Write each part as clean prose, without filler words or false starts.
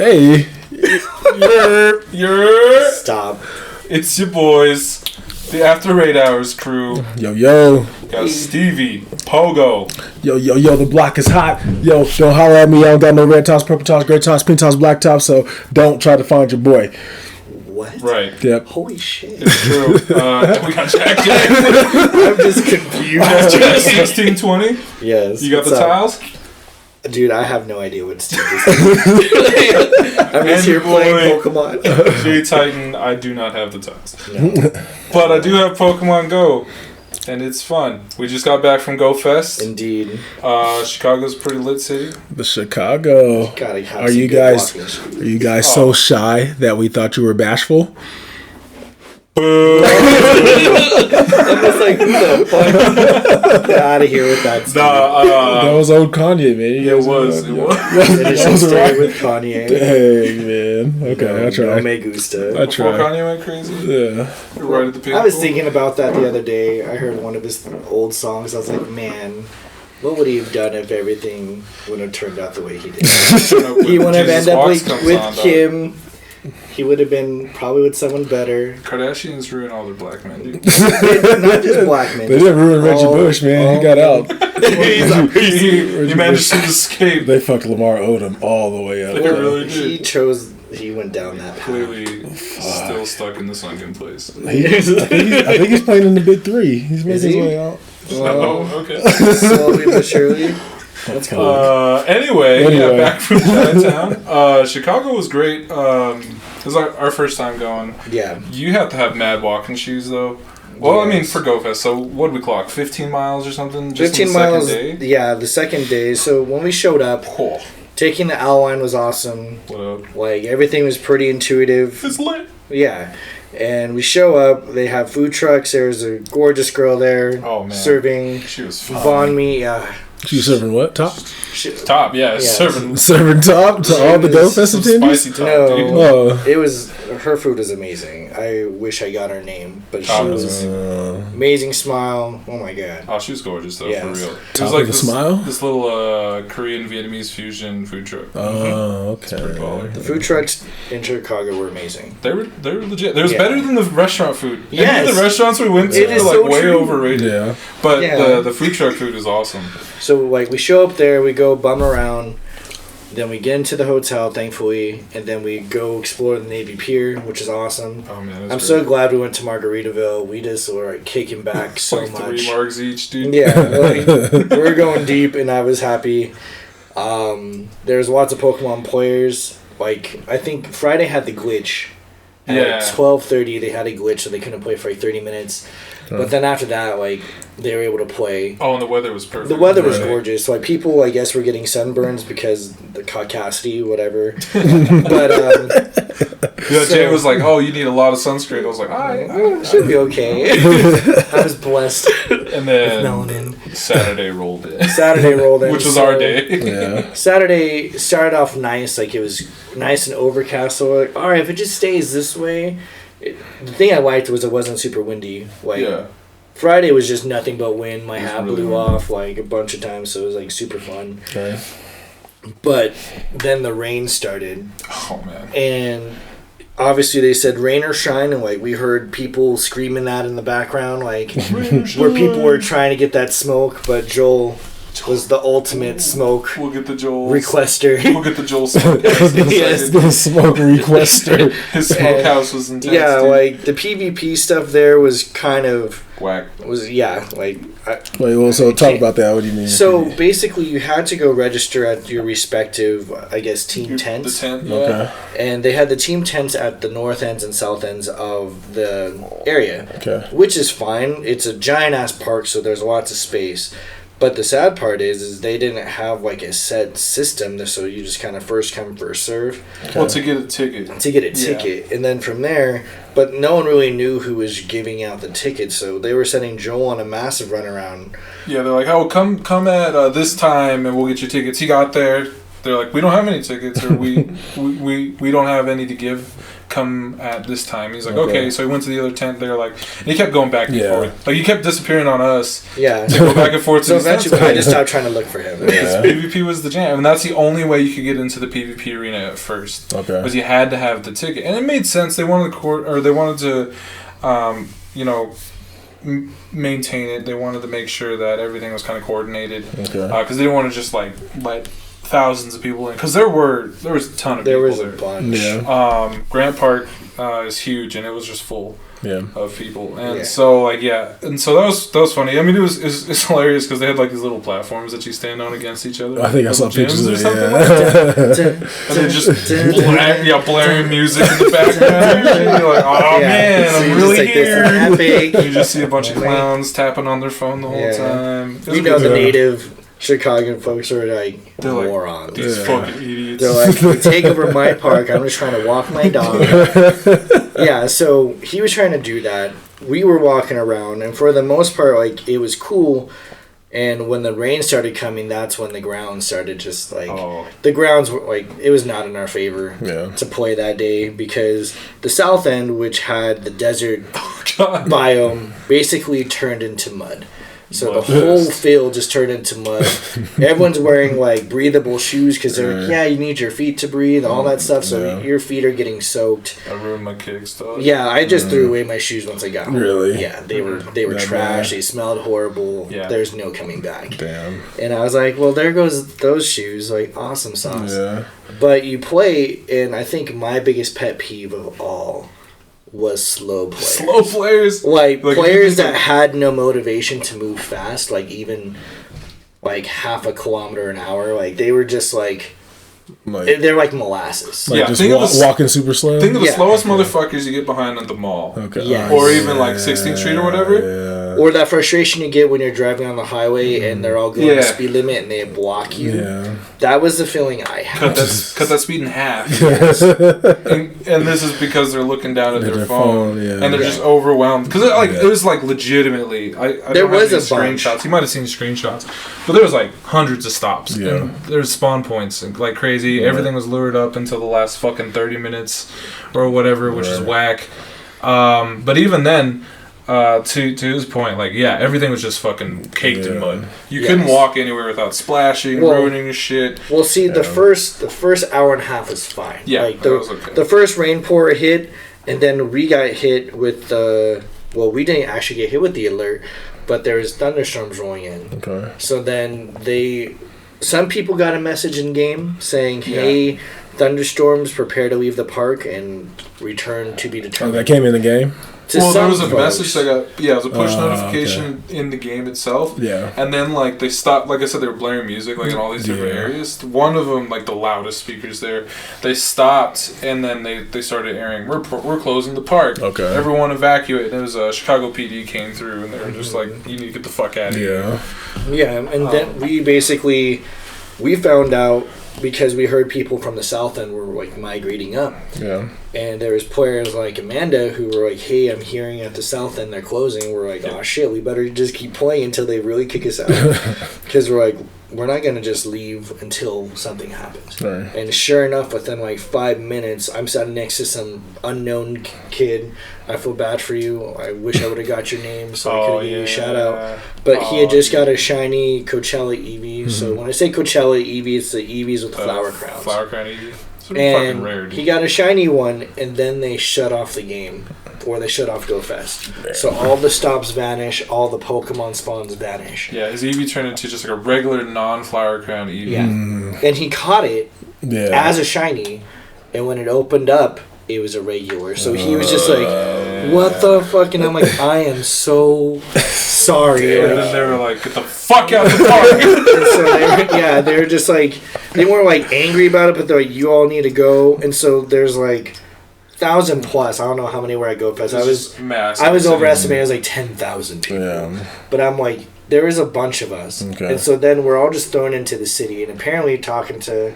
Hey. You're. Stop. It's your boys, the After 8 Hours crew. Yo. Got SteviePoGo. Yo, the block is hot. Yo, don't holler at me. I don't got no red tops, purple tops, gray tops, pink tops, black tops, so don't try to find your boy. What? Right. Yep. Holy shit. It's true. We got JackJack. I'm just confused. 1620. Yes. You got the what's up? tiles? Dude, I have no idea what Steve is saying. I'm just here playing Pokemon. JayTI7N, I do not have the tiles. No. But I do have Pokemon Go. And it's fun. We just got back from Go Fest. Indeed. Chicago's a pretty lit city. The Chicago. Are you guys so shy that we thought you were bashful? Boo. I was like, who the fuck? Get out of here with that stuff. That was old Kanye, man. It was. It should stay with Kanye. Dang, man. Okay, I tried. No me gusta. I Before tried. Kanye went crazy? Yeah. Right at the pinnacle. I was thinking about that the other day. I heard one of his old songs. I was like, man, what would he have done if everything would have turned out the way he did? He wouldn't have ended up with Kim. He would have been probably with someone better. Kardashians ruin all their black men, dude. Not just black men. They didn't ruin Reggie Bush, man. He got out. he managed to escape. They fucked Lamar Odom all the way up. They really did. He went down that path. Clearly still stuck in the sunken place. I think he's playing in the Big Three. He's making his way out. Oh, okay. Slowly but surely. That's cool. Anyway, yeah, back from Chinatown. Chicago was great. It was our first time going. Yeah. You have to have mad walking shoes, though. Well, Yes. I mean, for Go Fest. So, what did we clock? 15 miles or something? Just 15 on the miles. second day? Yeah, the second day. So when we showed up, Cool. taking the owl line was awesome. What up? Like, everything was pretty intuitive. It's lit. Yeah. And we show up, they have food trucks. There's a gorgeous girl there serving She was fun. banh mi. She serving what? Top? Top, yeah. Yeah. Serving top to all the Go Fest attendees? Spicy top, No. dude. Oh. It was, her food was amazing. I wish I got her name, but she Top was is amazing smile. Oh my god. Oh, she was gorgeous, though, Yes. for real. It Top was like of the smile? this little Korean-Vietnamese fusion food truck. Oh, It's pretty baller. The food trucks in Chicago were amazing. They were legit. They was Yeah. better than the restaurant food. Yes. Any of the restaurants we went to It were is like so way true. overrated. Yeah. But Yeah. the food truck food is awesome. So, like, we show up there, we go bum around, then we get into the hotel, thankfully, and then we go explore the Navy Pier, which is awesome. Oh man, I'm so glad we went to Margaritaville. We just were like, kicking back so like much. 3 margs each, dude. Yeah, like, we're going deep, and I was happy. There's lots of Pokemon players. Like, I think Friday had the glitch. At Yeah. like 12:30, they had a glitch, so they couldn't play for like 30 minutes. But then after that, like, they were able to play. Oh, and the weather was perfect. The weather was Right. gorgeous. Like, people, I guess, were getting sunburns because the caucasity, whatever. But Yeah, Jay so- was like, "Oh, you need a lot of sunscreen." I was like, I should be okay. I was blessed And with then melanin. Saturday rolled in, Saturday rolled in, which was so our day. Yeah. Saturday started off nice. Like, it was nice and overcast. So, like, all right, if it just stays this way. The thing I liked was it wasn't super windy. Like, Yeah. Friday was just nothing but wind. My It was hat really blew windy. off like a bunch of times, so it was like super fun. Okay. But then the rain started, Oh man. and obviously they said rain or shine, and like we heard people screaming that in the background, like where people were trying to get that smoke. But Joel was the ultimate smoke We'll get the Joel requester. We'll get the Joel smoke. Yes. The smoke requester. His smokehouse was intense. Yeah, dude. like the PvP stuff there was kind of whack. like. Wait, well, so talk about that. What do you mean? So basically, you had to go register at your respective, I guess, team tents. The tent. Yeah. Okay. And they had the team tents at the north ends and south ends of the area, Okay. which is fine. It's a giant ass park, so there's lots of space. But the sad part is they didn't have like a set system, so you just kind of first come, first serve. Well, to get a ticket. To get a ticket, and then from there, but no one really knew who was giving out the tickets, so they were sending Joel on a massive runaround. Yeah, they're like, "Oh, come at this time, and we'll get your tickets." He got there. they're like, we don't have any tickets, or we don't have any to give. Come at this time. He's like, okay. So he went to the other tent. They're like, and he kept going back and forth. Like, he kept disappearing on us. Yeah. To go back and forth. So eventually, I just stopped trying to look for him. Because PvP was the jam, and that's the only way you could get into the PvP arena at first. Okay. Was you had to have the ticket, and it made sense. They wanted to, maintain it. They wanted to make sure that everything was kind of coordinated. Okay. Because they didn't want to just like let thousands of people in, because there was a ton of people there. There was a bunch. Yeah. Grant Park is huge, and it was just full of people, and so that was funny. I mean, it's hilarious because they had like these little platforms that you stand on against each other. I think I saw pictures of something like that. And they just blaring music in the background. And you're like, oh man, so I'm really here. You You just see a bunch of clowns tapping on their phone the whole time. You know, the native Chicagoan folks are like morons. These fucking idiots. They're like, you take over my park, I'm just trying to walk my dog. Yeah, so he was trying to do that. We were walking around, and for the most part, like, it was cool. And when the rain started coming, that's when the grounds started just like the grounds were like, it was not in our favor to play that day, because the south end, which had the desert biome, basically turned into mud. So the whole field just turned into mud. Everyone's wearing like breathable shoes because they're like, you need your feet to breathe, all that stuff. So your feet are getting soaked. I ruined my kicks, though. Yeah, I just threw away my shoes once I got home. Really? Yeah, they were trash. They smelled horrible. Yeah. There's no coming back. Damn. And I was like, well, there goes those shoes. Like, awesome sauce. Yeah. But you play, and I think my biggest pet peeve of all was slow players. Slow players? Like players that had no motivation to move fast, like even like half a kilometer an hour. Like, they were just like they're like molasses. Like just walking super slow? Think of the slowest motherfuckers you get behind at the mall. Okay. Yes. Or even like 16th Street or whatever. Yeah. Or that frustration you get when you're driving on the highway and they're all going the speed limit and they block you. Yeah. That was the feeling I had. Cut that speed in half. Yes. and this is because they're looking down at their phone and they're just overwhelmed. Because it was like legitimately. I there don't was have a bunch. screenshots. You might have seen screenshots, but there was like hundreds of stops. Yeah. And there's spawn points like crazy. Yeah. Everything was lured up until the last fucking 30 minutes or whatever, which is whack. But even then. To his point, like, everything was just fucking caked in mud. You couldn't walk anywhere without splashing, ruining your shit. Well, see, the first hour and a half was fine. Yeah, like that was okay. The first rain pour hit, and then we got hit with the. Well, we didn't actually get hit with the alert, but there was thunderstorms rolling in. Okay. So then some people got a message in game saying, "Hey, thunderstorms, prepare to leave the park and return to be determined." Oh, that came in the game? Well, there was a message that got it was a push notification in the game itself. Yeah. And then like they stopped, like I said, they were blaring music like in all these different areas. One of them, like the loudest speakers there, they stopped and then they started airing, "We're closing the park. Okay. Everyone evacuate." And it was Chicago PD came through and they were just like, "You need to get the fuck out of here." Yeah, and then we found out, because we heard people from the south end were like migrating up. Yeah. And there was players like Amanda who were like, "Hey, I'm hearing at the south end they're closing." We're like, "Oh shit, we better just keep playing until they really kick us out." Because we're like, we're not going to just leave until something happens. Right. And sure enough, within like 5 minutes, I'm sitting next to some unknown kid. I feel bad for you. I wish I would have got your name so I could have given you a shout out. But he had just got a shiny Coachella Eevee. Mm-hmm. So when I say Coachella Eevee, it's the Eevees with the flower crowns. Flower crown Eevee. And fucking rare, he got a shiny one, and then they shut off the game. Or they shut off Go Fest. So all the stops vanish, all the Pokemon spawns vanish. Yeah, his Eevee turned into just like a regular non-flower crown Eevee. Yeah. And he caught it as a shiny, and when it opened up, it was a regular. So he was just like, "What the fuck?" And I'm like, "I am so sorry." And then they were like, "Get the fuck out of the park." And so they were just like, they weren't like angry about it, but they're like, "You all need to go." And so there's like 1,000 plus. I don't know how many were at Go Fest. I was overestimating. It was like 10,000 people. Yeah. But I'm like, there is a bunch of us. Okay. And so then we're all just thrown into the city. And apparently talking to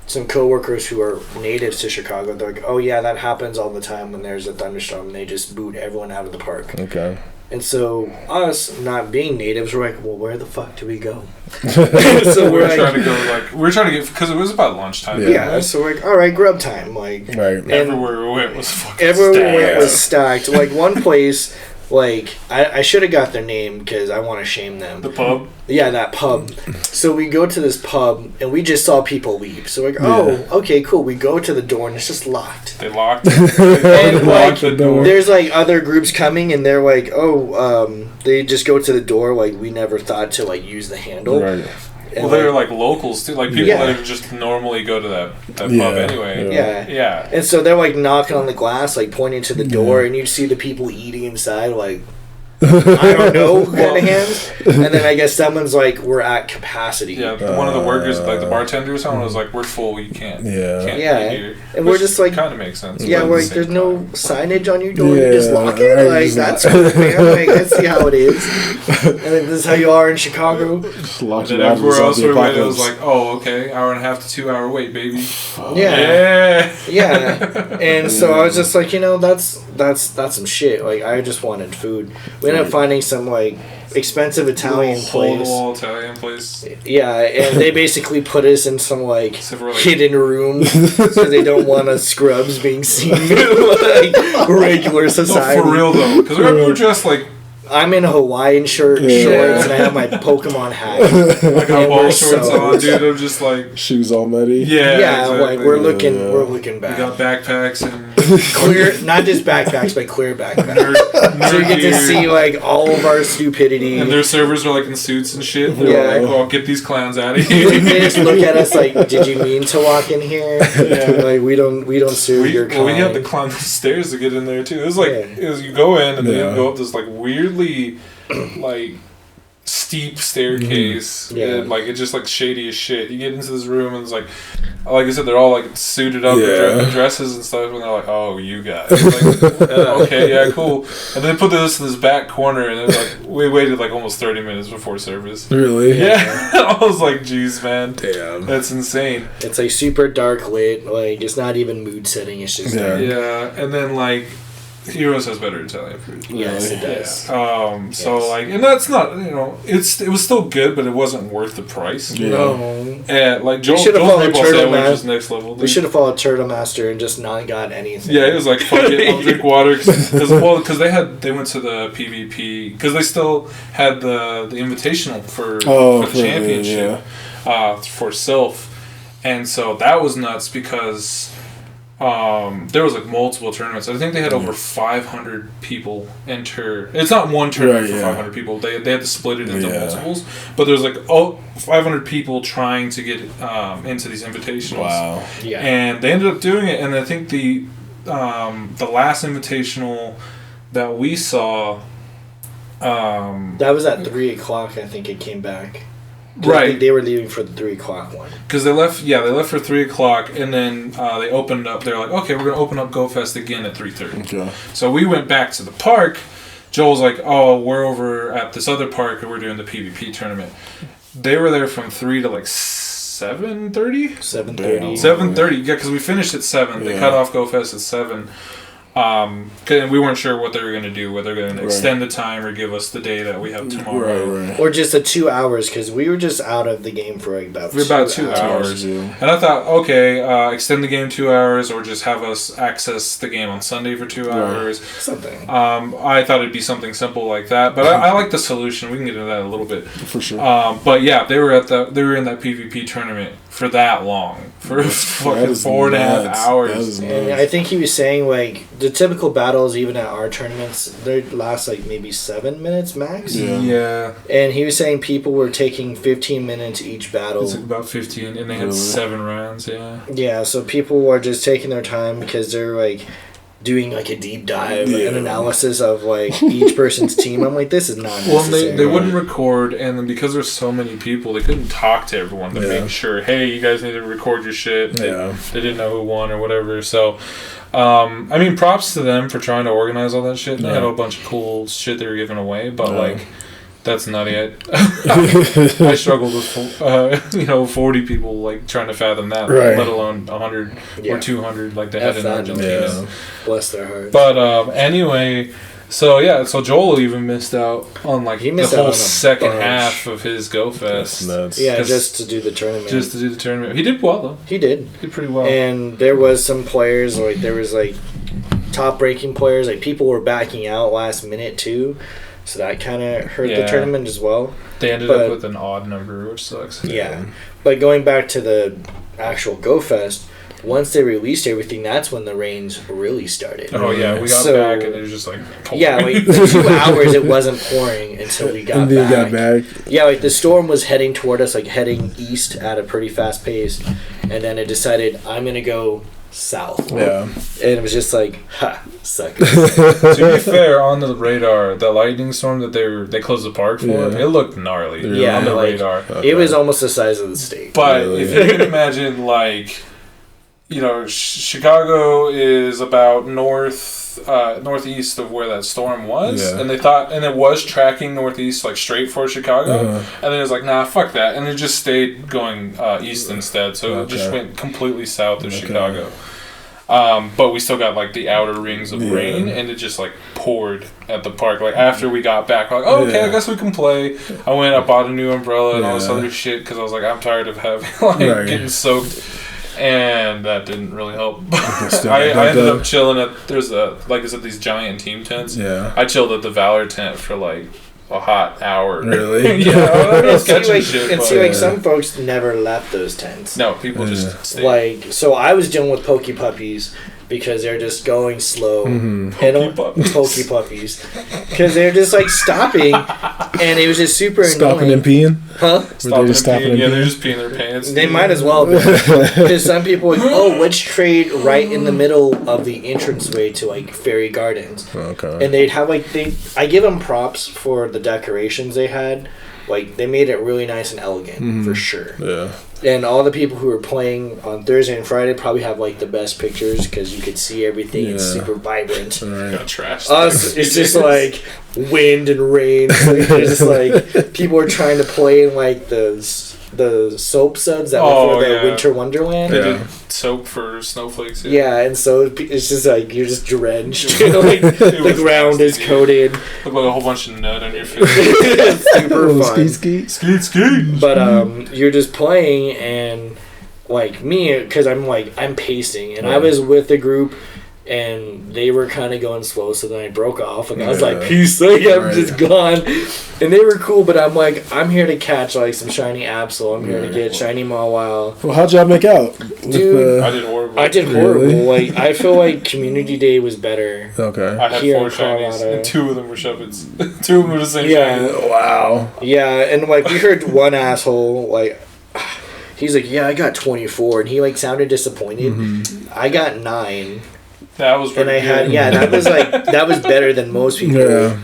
some coworkers who are natives to Chicago, they're like, "Oh yeah, that happens all the time when there's a thunderstorm. And they just boot everyone out of the park." Okay. And so us not being natives, we're like, well, where the fuck do we go? So we're trying to go get, because it was about lunchtime. Yeah, so we're like, all right, grub time. Like, everywhere we went was fucking everywhere we went was stacked. Like one place, like I should have got their name because I want to shame them. The pub. Yeah, that pub. So we go to this pub and we just saw people leave. So we're like, oh, okay, cool. We go to the door and it's just locked. They locked it. And like, the door. There's like other groups coming and they're like, they just go to the door. Like we never thought to like use the handle. Right. And they were like locals too, like people that just normally go to that pub anyway. Yeah. And so they're like knocking on the glass, like pointing to the door, and you see the people eating inside, like I don't know kind of hands. And then I guess someone's like, we're at capacity. Yeah, one of the workers, like the bartender or someone, was like, we're full, you can't. Yeah. Can't be here. And we're just like, kind of makes sense. Yeah, we're like, there's no signage on your door. You just lock it. Like that's cool, man. Like I see how it is. And then this is how you are in Chicago. Just lock and then everywhere else we went, it was like, oh, okay, hour and a half to 2 hour wait, baby. Yeah. And so I was just like, that's some shit. Like I just wanted food. We ended up finding some like expensive Italian place. Yeah, and they basically put us in some like hidden room so they don't want us scrubs being seen like regular society. No, for real though, because we were dressed like. I'm in a Hawaiian shirt, shorts, and I have my Pokemon hat. I got ball shorts on, dude. I'm just like shoes all muddy. Yeah, exactly. Like we're looking back. We got backpacks and clear, not just backpacks, but clear backpacks. So you get to see like all of our stupidity. And their servers are like in suits and shit. They're like, "Well, get these clowns out of here." They just look at us like, "Did you mean to walk in here?" Like we don't serve your kind. Well, we had to climb the stairs to get in there too. It was like you go in and then you go up this like weirdly like steep staircase and like it's just like shady as shit. You get into this room and it's like I said, they're all like suited up in dresses and stuff, and they're like, oh, you guys, like, okay, yeah, cool. And then they put this in this back corner, and it's like we waited like almost 30 minutes before service. Really? Yeah. I was like, geez, man, damn, that's insane. It's like super dark lit, like it's not even mood setting. It's just and then like Hourz has better Italian food. Yes, it does. So like, and that's not, it was still good, but it wasn't worth the price. No. And like Joel's meatball sandwich is next level. We should have followed Turtle Master and just not got anything. Yeah, it was like, fuck it, I'll drink water because they went to the PvP because they still had the invitational for the championship for Self, and so that was nuts because. There was like multiple tournaments. I think they had over 500 people enter. It's not one tournament for 500 people. They had to split it into multiples. But there's like 500 people trying to get into these invitationals. Wow. Yeah. And they ended up doing it. And I think the last invitational that we saw. That was at 3:00. I think it came back. Right, they were leaving for the 3:00 one. Because they left for 3:00, and then they opened up. They're like, okay, we're gonna open up GoFest again at 3:30. Okay. So we went back to the park. Joel's like, oh, we're over at this other park, and we're doing the PvP tournament. They were there from 3 to like 7:30. 7:30. 7:30. Yeah, because we finished at 7. They cut off GoFest at 7. And we weren't sure what they were going to do, whether they're going to extend the time or give us the day that we have tomorrow. Or just the 2 hours, because we were just out of the game for like about 2 hours. And I thought, okay, extend the game 2 hours or just have us access the game on Sunday for 2 hours. Something. I thought it'd be something simple like that, but I like the solution. We can get into that a little bit. For sure. But yeah, they were in that PvP tournament for that long. For fucking 4.5 hours. And I think he was saying like the typical battles, even at our tournaments, they last like maybe 7 minutes max. Yeah. And he was saying people were taking 15 minutes each battle. It's about 15, and they had 7 rounds. Yeah. Yeah. So people were just taking their time because they're like doing like a deep dive and analysis of like each person's team. I'm like, this is not necessary. Well, they wouldn't record, and then because there's so many people, they couldn't talk to everyone to make sure, hey, you guys need to record your shit. They didn't know who won or whatever. So, I mean, props to them for trying to organize all that shit. They had a bunch of cool shit they were giving away, but like, that's nutty. I struggled with 40 people like trying to fathom that, let alone 100 or 200 like they had in Argentina. Bless their hearts. But anyway, So Joel even missed out on like the whole second half of his Go Fest. Yeah, just to do the tournament. He did well though. He did pretty well. And there was some players there was like top ranking players, like people were backing out last minute too. So that kind of hurt the tournament as well. They ended up with an odd number, which sucks. Yeah. But going back to the actual Go Fest, once they released everything, that's when the rains really started. Oh, yeah. We got back and it was just like pouring. Yeah, like 2 hours it wasn't pouring until we got back. Yeah, like the storm was heading toward us, like heading east at a pretty fast pace. And then it decided, I'm going to go south. Yeah. And it was just like, suckers. To be fair, on the radar, the lightning storm that they closed the park for, it looked gnarly on the radar. It was almost the size of the state. But if you can imagine, like, you know, Chicago is about northeast of where that storm was, and they thought, and it was tracking northeast, like straight for Chicago, and then it was like, nah, fuck that, and it just stayed going east instead, so it just went completely south of Chicago. But we still got like the outer rings of rain, and it just like poured at the park. Like after we got back, like, oh, okay, I guess we can play. I bought a new umbrella and all this other shit because I was like, I'm tired of having getting soaked. And that didn't really help. I ended up chilling at like I said, these giant team tents. Yeah. I chilled at the Valor tent for like a hot hour. Really? Yeah. Some folks never left those tents. No, people just stayed. Like, so I was dealing with pokey puppies because they're just going slow. Pokey puppies. Because they're just like stopping, and it was just super annoying. Stopping and peeing? Huh? They're just peeing their pants. They might as well be. Because some people would, let's trade right in the middle of the entranceway to like Fairy Gardens. Okay. And they'd have I give them props for the decorations they had. Like, they made it really nice and elegant, for sure. Yeah. And all the people who were playing on Thursday and Friday probably have, like, the best pictures because you could see everything. It's super vibrant. Got trash. Us, it's just, like, wind and rain. It's just, like, people are trying to play in, like, the soap suds that were for the Winter Wonderland. They did soap for snowflakes. Yeah, and so it's just like you're just drenched. Like the ground is coated. Look like a whole bunch of nut on your face. It's super fun. Skeet. But you're just playing, and like me, because I'm pacing, and I was with the group. And they were kind of going slow, so then I broke off, and I was like, peace, like, I'm just gone. And they were cool, but I'm like, I'm here to catch, like, some shiny Absol. I'm here to get shiny Mawile. Well, how'd y'all make out? Dude, I did horrible. Really? Like, I feel like Community Day was better. Okay. I had 4 shinies, and 2 of them were Shuppets. 2 of them were the same shiny. Wow. Yeah, and, like, we heard one asshole, like, he's like, yeah, I got 24, and he, like, sounded disappointed. I got 9. That was pretty good. That was better than most people. Yeah.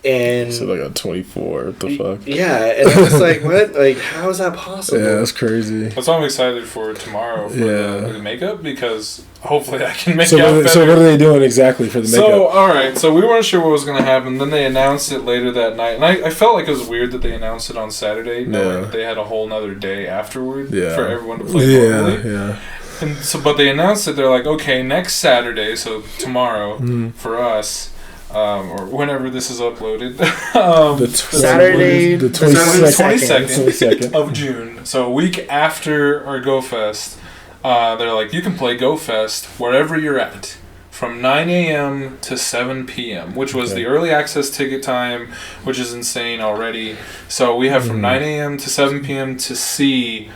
And so I got 24. What the fuck? Yeah, and I was like, what? Like, how is that possible? Yeah, that's crazy. That's why I'm excited for tomorrow for the makeup, because hopefully I can make out better. So what are they doing exactly for the makeup? So, alright, so we weren't sure what was going to happen. Then they announced it later that night. And I felt like it was weird that they announced it on Saturday, knowing that they had a whole nother day afterward for everyone to play normally. Yeah. And so, but they announced it. They're like, okay, next Saturday, so tomorrow for us, or whenever this is uploaded, Saturday, the 22nd of June. So a week after our Go Fest, they're like, you can play Go Fest wherever you're at, from 9 a.m. to 7 p.m., which was the early access ticket time, which is insane already. So we have from 9 a.m. to 7 p.m. to see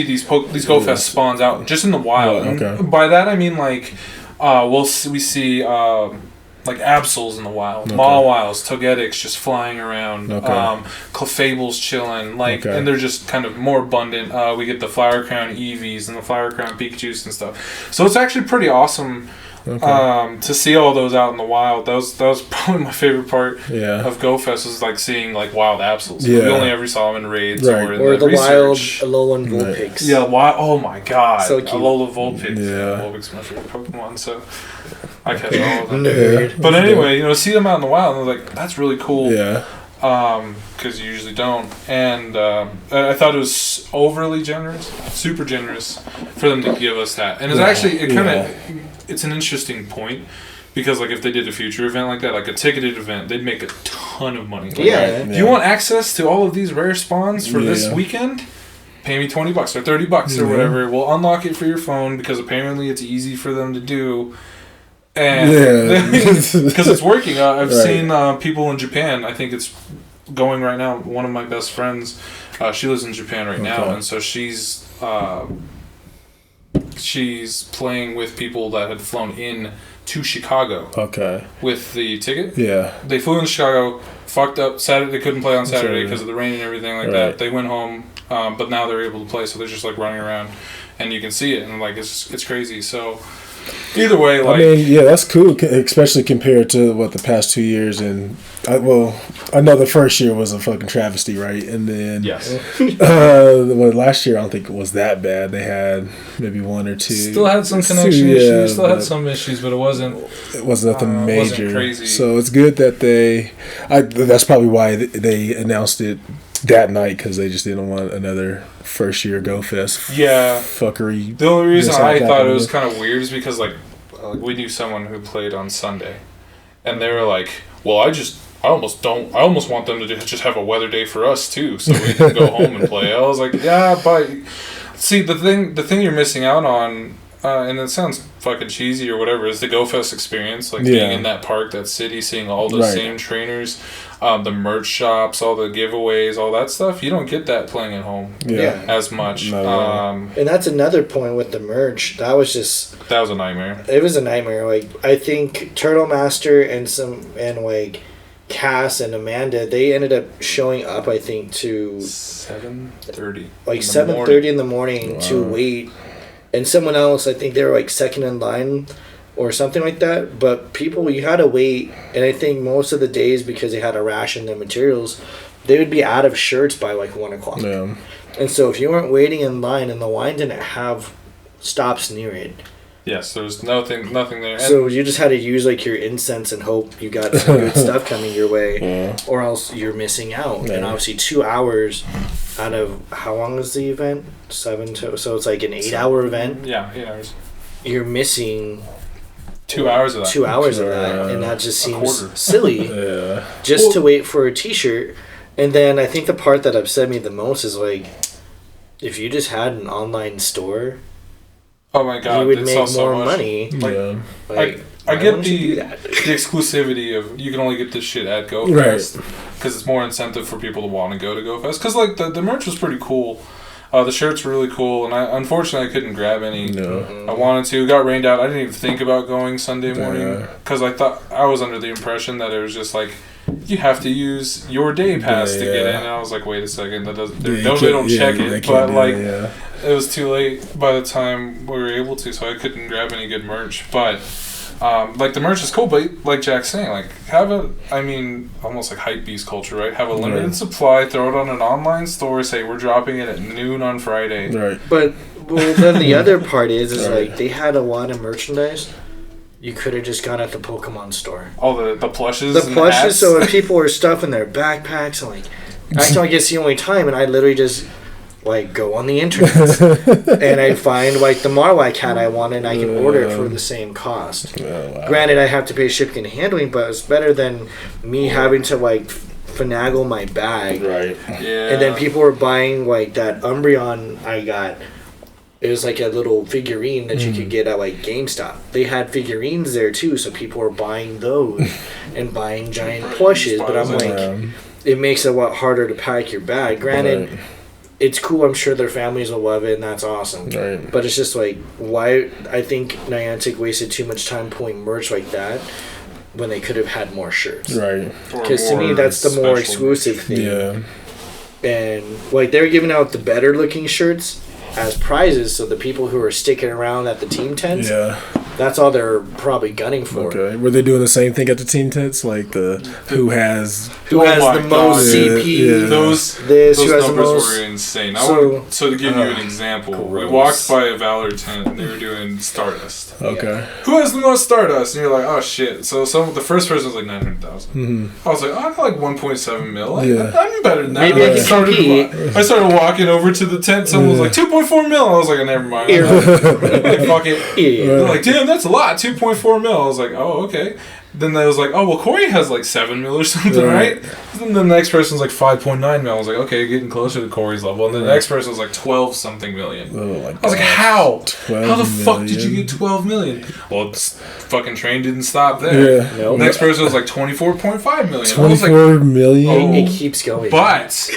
these Go Fest spawns out just in the wild. And by that I mean like we see like Absols in the wild, Mawiles, Togetics just flying around, Clefables chilling, like, and they're just kind of more abundant. We get the Flower Crown Eevees and the Flower Crown Pikachus and stuff. So it's actually pretty awesome. To see all those out in the wild. That was probably my favorite part of Go Fest, was like seeing like wild Absols. We only ever saw them in raids or in the research. Wild Alolan Vulpix. Yeah, oh my god. So cute. Alola Vulpix. Vulpix is my favorite Pokemon, so I catch all of them. Nerd. But anyway, see them out in the wild, and I was like, that's really cool. Yeah. Because you usually don't. And I thought it was overly generous, super generous, for them to give us that. And it's actually, it's an interesting point, Because, like, if they did a future event like that, like a ticketed event, they'd make a ton of money. Like, If you want access to all of these rare spawns for this weekend? Pay me $20 or $30 or whatever. We'll unlock it for your phone because apparently it's easy for them to do. And because it's working. I've seen people in Japan. I think it's going right now. One of my best friends, she lives in Japan right now, and so she's playing with people that had flown in to Chicago. Okay. With the ticket. Yeah. They flew in Chicago, fucked up Saturday. They couldn't play on Saturday because of the rain and everything like that. They went home, but now they're able to play, so they're just like running around, and you can see it, and like it's crazy. So either way, like, I mean, yeah, that's cool, especially compared to what the past 2 years. And I know the first year was a fucking travesty, right? And then last year I don't think it was that bad. They had maybe one or two. Still had some connection issues. Still had some issues, but it wasn't nothing major. Wasn't crazy. So it's good that that's probably why they announced it that night, because they just didn't want another first year Go Fest fuckery. The only reason I thought it was kind of weird is because like we knew someone who played on Sunday, and they were like, well, I almost want them to just have a weather day for us too, so we can go home and play. I was like, yeah, but see, the thing you're missing out on, and it sounds fucking cheesy or whatever, is the Go Fest experience, like being in that park, that city, seeing all the same trainers, the merch shops, all the giveaways, all that stuff. You don't get that playing at home as much. And that's another point with the merch. That was a nightmare. It was a nightmare. Like, I think Turtle Master and like Cass and Amanda, they ended up showing up, I think, to 7:30. Like 7:30 in the morning to wait. And someone else, I think they were like second in line or something like that. But people, you had to wait. And I think most of the days, because they had to ration their materials, they would be out of shirts by like 1 o'clock. Yeah. And so if you weren't waiting in line, and the line didn't have stops near it. Yes, there was nothing there. So you just had to use like your incense and hope you got some good stuff coming your way, or else you're missing out. And obviously 2 hours out of, how long was the event? 7 to, so it's like an 8-hour event. Yeah, 8 hours. You're missing 2 hours of that. 2 hours of that, and that just seems silly. Just to wait for a T-shirt. And then I think the part that upset me the most is like, if you just had an online store, oh my god, you would make more money. Like, I get the exclusivity of, you can only get this shit at Go Fest, because it's more incentive for people to want to go to Go Fest. Because like the merch was pretty cool. The shirts were really cool, and unfortunately I couldn't grab any. I wanted to. Got rained out. I didn't even think about going Sunday morning, because I thought, I was under the impression that it was just like, you have to use your day pass to get in. And I was like, wait a second, that doesn't. They don't check it, but like, it was too late by the time we were able to, so I couldn't grab any good merch. But like, the merch is cool, but like Jack's saying, like, almost like hype beast culture, right? Have a limited supply, throw it on an online store, say we're dropping it at noon on Friday. Right. But then the other part is like, they had a lot of merchandise you could have just got at the Pokemon store. Oh, the plushes. The plushes. So if people were stuffing their backpacks, and like, that's I guess the only time, and I literally just like go on the internet and I find like the Marowak hat I want, and I can order it for the same cost. Granted, I have to pay shipping and handling, but it's better than me having to like finagle my bag. Right. Yeah. And then people were buying like that Umbreon I got. It was like a little figurine that you could get at like GameStop. They had figurines there too, so people were buying those and buying giant plushes. But I'm like, it makes it a lot harder to pack your bag. Granted, it's cool. I'm sure their families will love it, and that's awesome. Right. But it's just like, why? I think Niantic wasted too much time pulling merch like that when they could have had more shirts. Right. Because to me, that's the more exclusive thing. Yeah. And like, they were giving out the better looking shirts as prizes, so the people who are sticking around at the team tents, that's all they're probably gunning for. Okay. Were they doing the same thing at the team tents, like who has the most CP? Those numbers were insane. So to give you an example, we walked by a Valor tent and they were doing Stardust. Okay. Who has the most Stardust? And you're like, oh shit. So the first person was like 900,000. I was like, oh, I got like 1.7 mil. I'm better than that. Maybe I started walking over to the tent. Someone was like 2.4 mil. I was like, never mind. Like, fuck it. They're like, damn, man, that's a lot. 2.4 mil. I was like, oh, okay. Then they was like, oh, well, Corey has like 7 mil or something, right? Then the next person's like 5.9 mil. I was like, okay, getting closer to Corey's level. And then the next person was like 12 something million. I was like, how? How the fuck did you get 12 million? Well, fucking train didn't stop there. Yeah. Nope. The next person was like 24.5 million. 24 million? Oh, it keeps going. But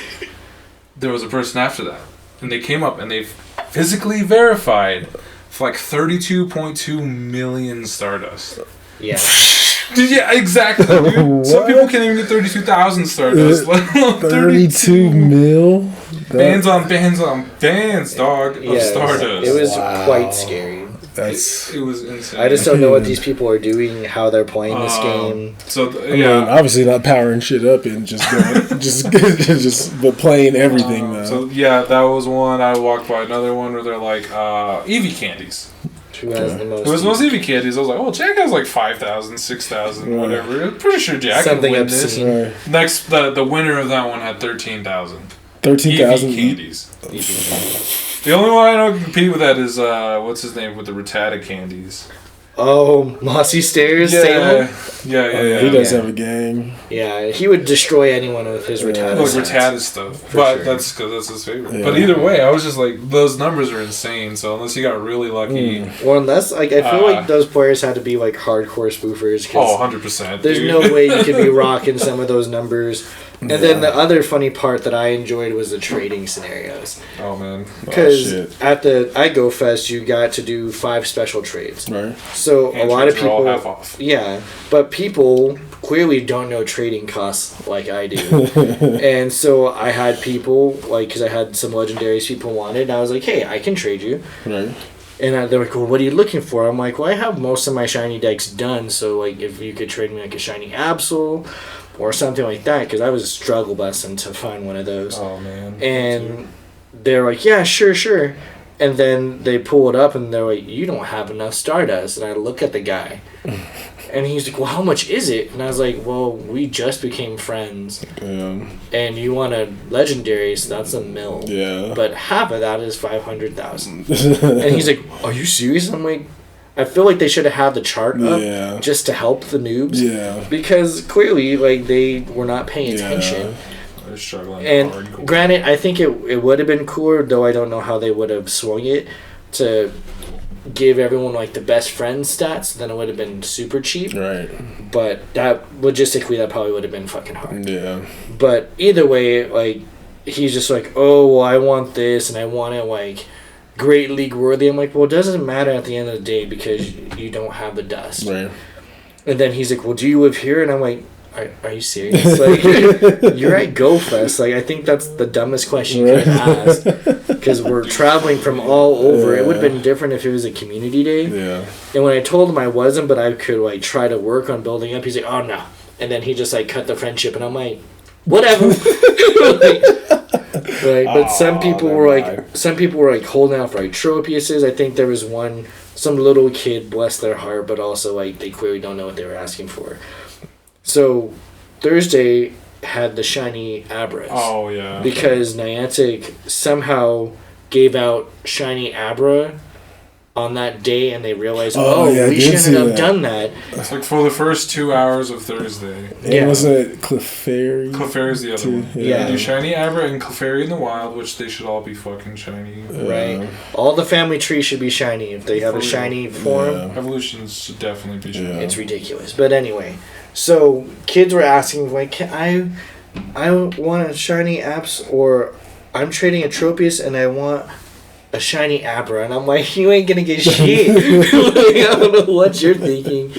there was a person after that. And they came up and they physically verified for like 32.2 million Stardust. Yeah. Yeah, exactly, dude. Some people can't even get 32,000 Stardust, let alone 32 mil? Bands on bands, dog, of Stardust. It was quite scary. It was insane. I just don't know what these people are doing, how they're playing this game. So I mean, obviously not powering shit up and just going, but playing everything. So yeah, that was one. I walked by another one where they're like Eevee candies. Who has the most? It was most Eevee candies. I was like, oh, Jack has like 5,000, 6,000, whatever. I'm pretty sure Jack can win this. Right. Next, the winner of that one had 13,000. 13,000 candies. The only one I know can compete with that is what's his name with the Rattata candies. Oh, Mossy Stairs. Yeah. He does have a gang. Yeah, he would destroy anyone with his Rattata. Like Rattata stuff, but that's because that's his favorite. Yeah. But either way, I was just like, those numbers are insane. So unless you got really lucky, well, unless like I feel like those players had to be like hardcore spoofers. 100%. There's no way you could be rocking some of those numbers. And then the other funny part that I enjoyed was the trading scenarios. Oh man! Because at the iGo Fest, you got to do 5 special trades. Right. So a lot of people, half off. Yeah, but people clearly don't know trading costs like I do, and so I had people like because I had some legendaries people wanted. And I was like, hey, I can trade you. Right. And they're like, well, what are you looking for? I'm like, well, I have most of my shiny decks done, so like if you could trade me like a shiny Absol or something like that, because I was a struggle busting to find one of those. Oh, man. And they're like, yeah, sure. And then they pull it up and they're like, you don't have enough Stardust. And I look at the guy and he's like, well, how much is it? And I was like, well, we just became friends. Yeah. And you want a legendary, so that's $1 million. Yeah. But half of that is 500,000. And he's like, are you serious? I'm like, I feel like they should have had the chart up just to help the noobs. Yeah. Because clearly, like, they were not paying attention. They're struggling. And granted, I think it would have been cooler, though I don't know how they would have swung it, to give everyone, like, the best friend stats. Then it would have been super cheap. Right. But logistically, that probably would have been fucking hard. Yeah. But either way, like, he's just like, oh, well, I want this, and I want it, like, Great League worthy. I'm like, well, it doesn't matter at the end of the day because you don't have the dust. Right. And then he's like, well, do you live here? And I'm like, are you serious? Like, you're at GoFest. Like, I think that's the dumbest question you could ask because we're traveling from all over. It would have been different if it was a community day. Yeah. And when I told him I wasn't, but I could like try to work on building up, he's like, oh no. And then he just like cut the friendship, and I'm like, whatever. But some people were like holding out for like Tropiuses. I think there was some little kid, bless their heart, but also like they clearly don't know what they were asking for. So Thursday had the shiny Abras. Oh yeah. Because Niantic somehow gave out shiny Abra on that day, and they realized, we shouldn't have done that. It's like for the first 2 hours of Thursday. Yeah. Was it Clefairy? Clefairy's the other one. Yeah. They do shiny Abra and Clefairy in the wild, which they should all be fucking shiny. Right. All the family trees should be shiny if they have a shiny form. Yeah. Evolutions should definitely be shiny. Yeah. It's ridiculous. But anyway, so kids were asking, like, I want a shiny Apps, or I'm trading a Tropius and I want a shiny Abra, and I'm like, you ain't gonna get shit. Like, I don't know what you're thinking.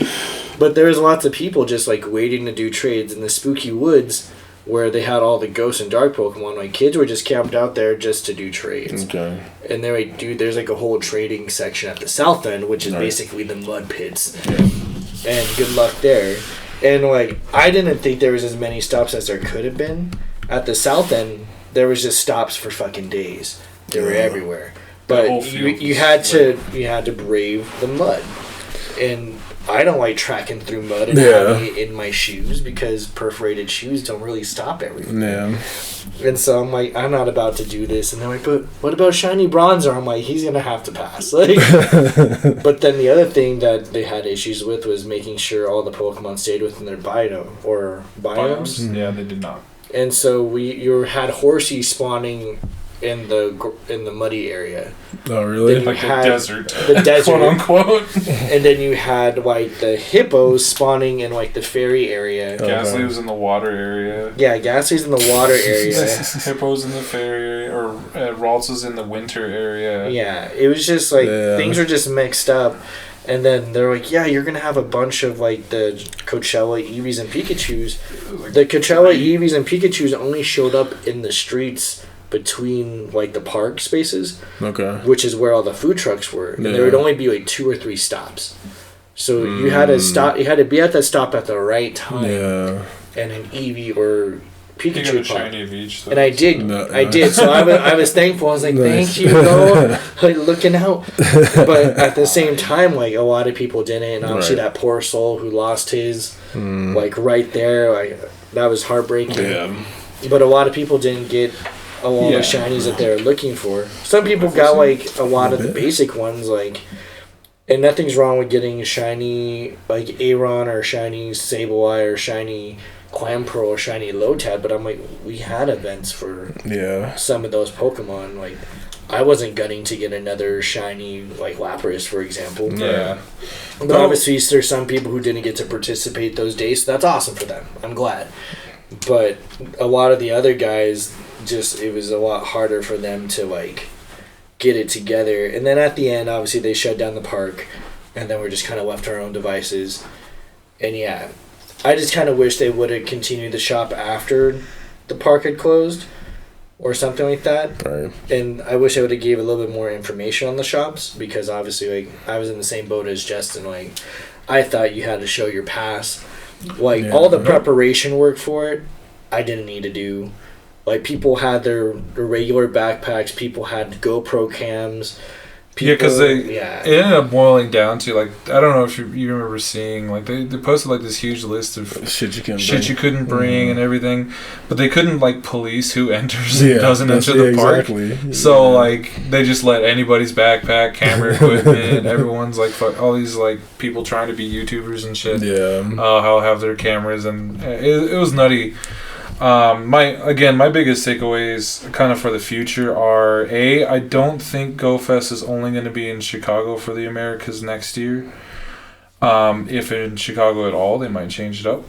But there was lots of people just like waiting to do trades in the spooky woods where they had all the ghost and dark Pokemon. Like, kids were just camped out there just to do trades. Okay. And they're like, dude, there's like a whole trading section at the south end, which is basically the mud pits. Yeah. And good luck there. And like, I didn't think there was as many stops as there could have been. At the south end, there was just stops for fucking days. They were everywhere. But you had to brave the mud. And I don't like tracking through mud and having it in my shoes because perforated shoes don't really stop everything. Yeah. And so I'm like, I'm not about to do this. And they're like, but what about shiny bronzer? I'm like, he's gonna have to pass. Like, but then the other thing that they had issues with was making sure all the Pokemon stayed within their biomes. Yeah, they did not. And so you had Hourz spawning in the muddy area. Oh, really? Then like the desert, quote unquote. And then you had like the hippos spawning in like the fairy area. Ghastly was in the water area. Yeah, Ghastly's in the water area. Hippos in the fairy area, or Ralts is in the winter area. Yeah, it was just like things were just mixed up. And then they're like, yeah, you're going to have a bunch of, like, the Coachella Eevees and Pikachus. The Coachella Eevees and Pikachus only showed up in the streets between, like, the park spaces. Okay. Which is where all the food trucks were. And there would only be, like, 2 or 3 stops. So you had to stop. You had to be at that stop at the right time. Yeah. And an Eevee or Pikachu shiny of each, and I did. So I was thankful. I was like, nice. Thank you, bro. Like, looking out. But at the same time, like, a lot of people didn't. And obviously that poor soul who lost his, like, right there, like, that was heartbreaking. Yeah. But a lot of people didn't get a lot of shinies that they were looking for. Some people got, like, a lot of the basic ones, like, and nothing's wrong with getting shiny, like, Aron or shiny Sableye or shiny Clamperl or shiny Lotad, but I'm like, we had events for some of those Pokemon. Like, I wasn't gunning to get another shiny, like, Lapras, for example. Yeah. But obviously, there's some people who didn't get to participate those days, so that's awesome for them. I'm glad. But a lot of the other guys, it was a lot harder for them to, like, get it together. And then at the end, obviously, they shut down the park, and then we're just kind of left to our own devices. And yeah, I just kind of wish they would have continued the shop after the park had closed or something like that. Right. And I wish I would have gave a little bit more information on the shops because obviously, like, I was in the same boat as Justin. Like, I thought you had to show your pass. Like, all the preparation work for it, I didn't need to do. Like, people had their regular backpacks. People had GoPro cams. People, because it ended up boiling down to, like, I don't know if you remember seeing, like, they posted, like, this huge list of shit you couldn't bring and everything, but they couldn't, like, police who enters and doesn't enter the park. Exactly. So, like, they just let anybody's backpack, camera equipment, everyone's, like, all these, like, people trying to be YouTubers and shit. Yeah. How have their cameras, and it was nutty. My biggest takeaways kind of for the future are I don't think GoFest is only going to be in Chicago for the Americas next year. If in Chicago at all, they might change it up.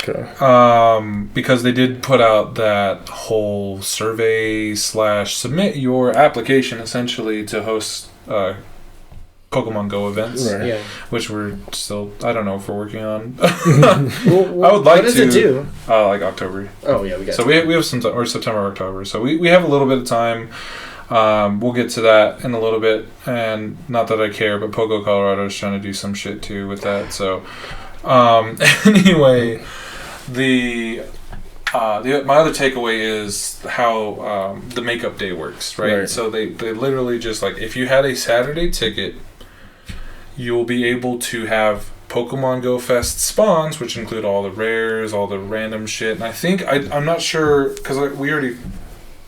Okay. Because they did put out that whole survey / submit your application essentially to host Pokemon Go events, which we're still, I don't know if we're working on. I would like to. What does it do? Like October. Oh, yeah, we got So we have some time, or September, October. So we have a little bit of time. We'll get to that in a little bit. And not that I care, but Pogo Colorado is trying to do some shit too with that. So anyway, my other takeaway is how the makeup day works, right? So they literally just, like, if you had a Saturday ticket, you'll be able to have Pokemon Go Fest spawns, which include all the rares, all the random shit. And I think, I'm not sure, because we already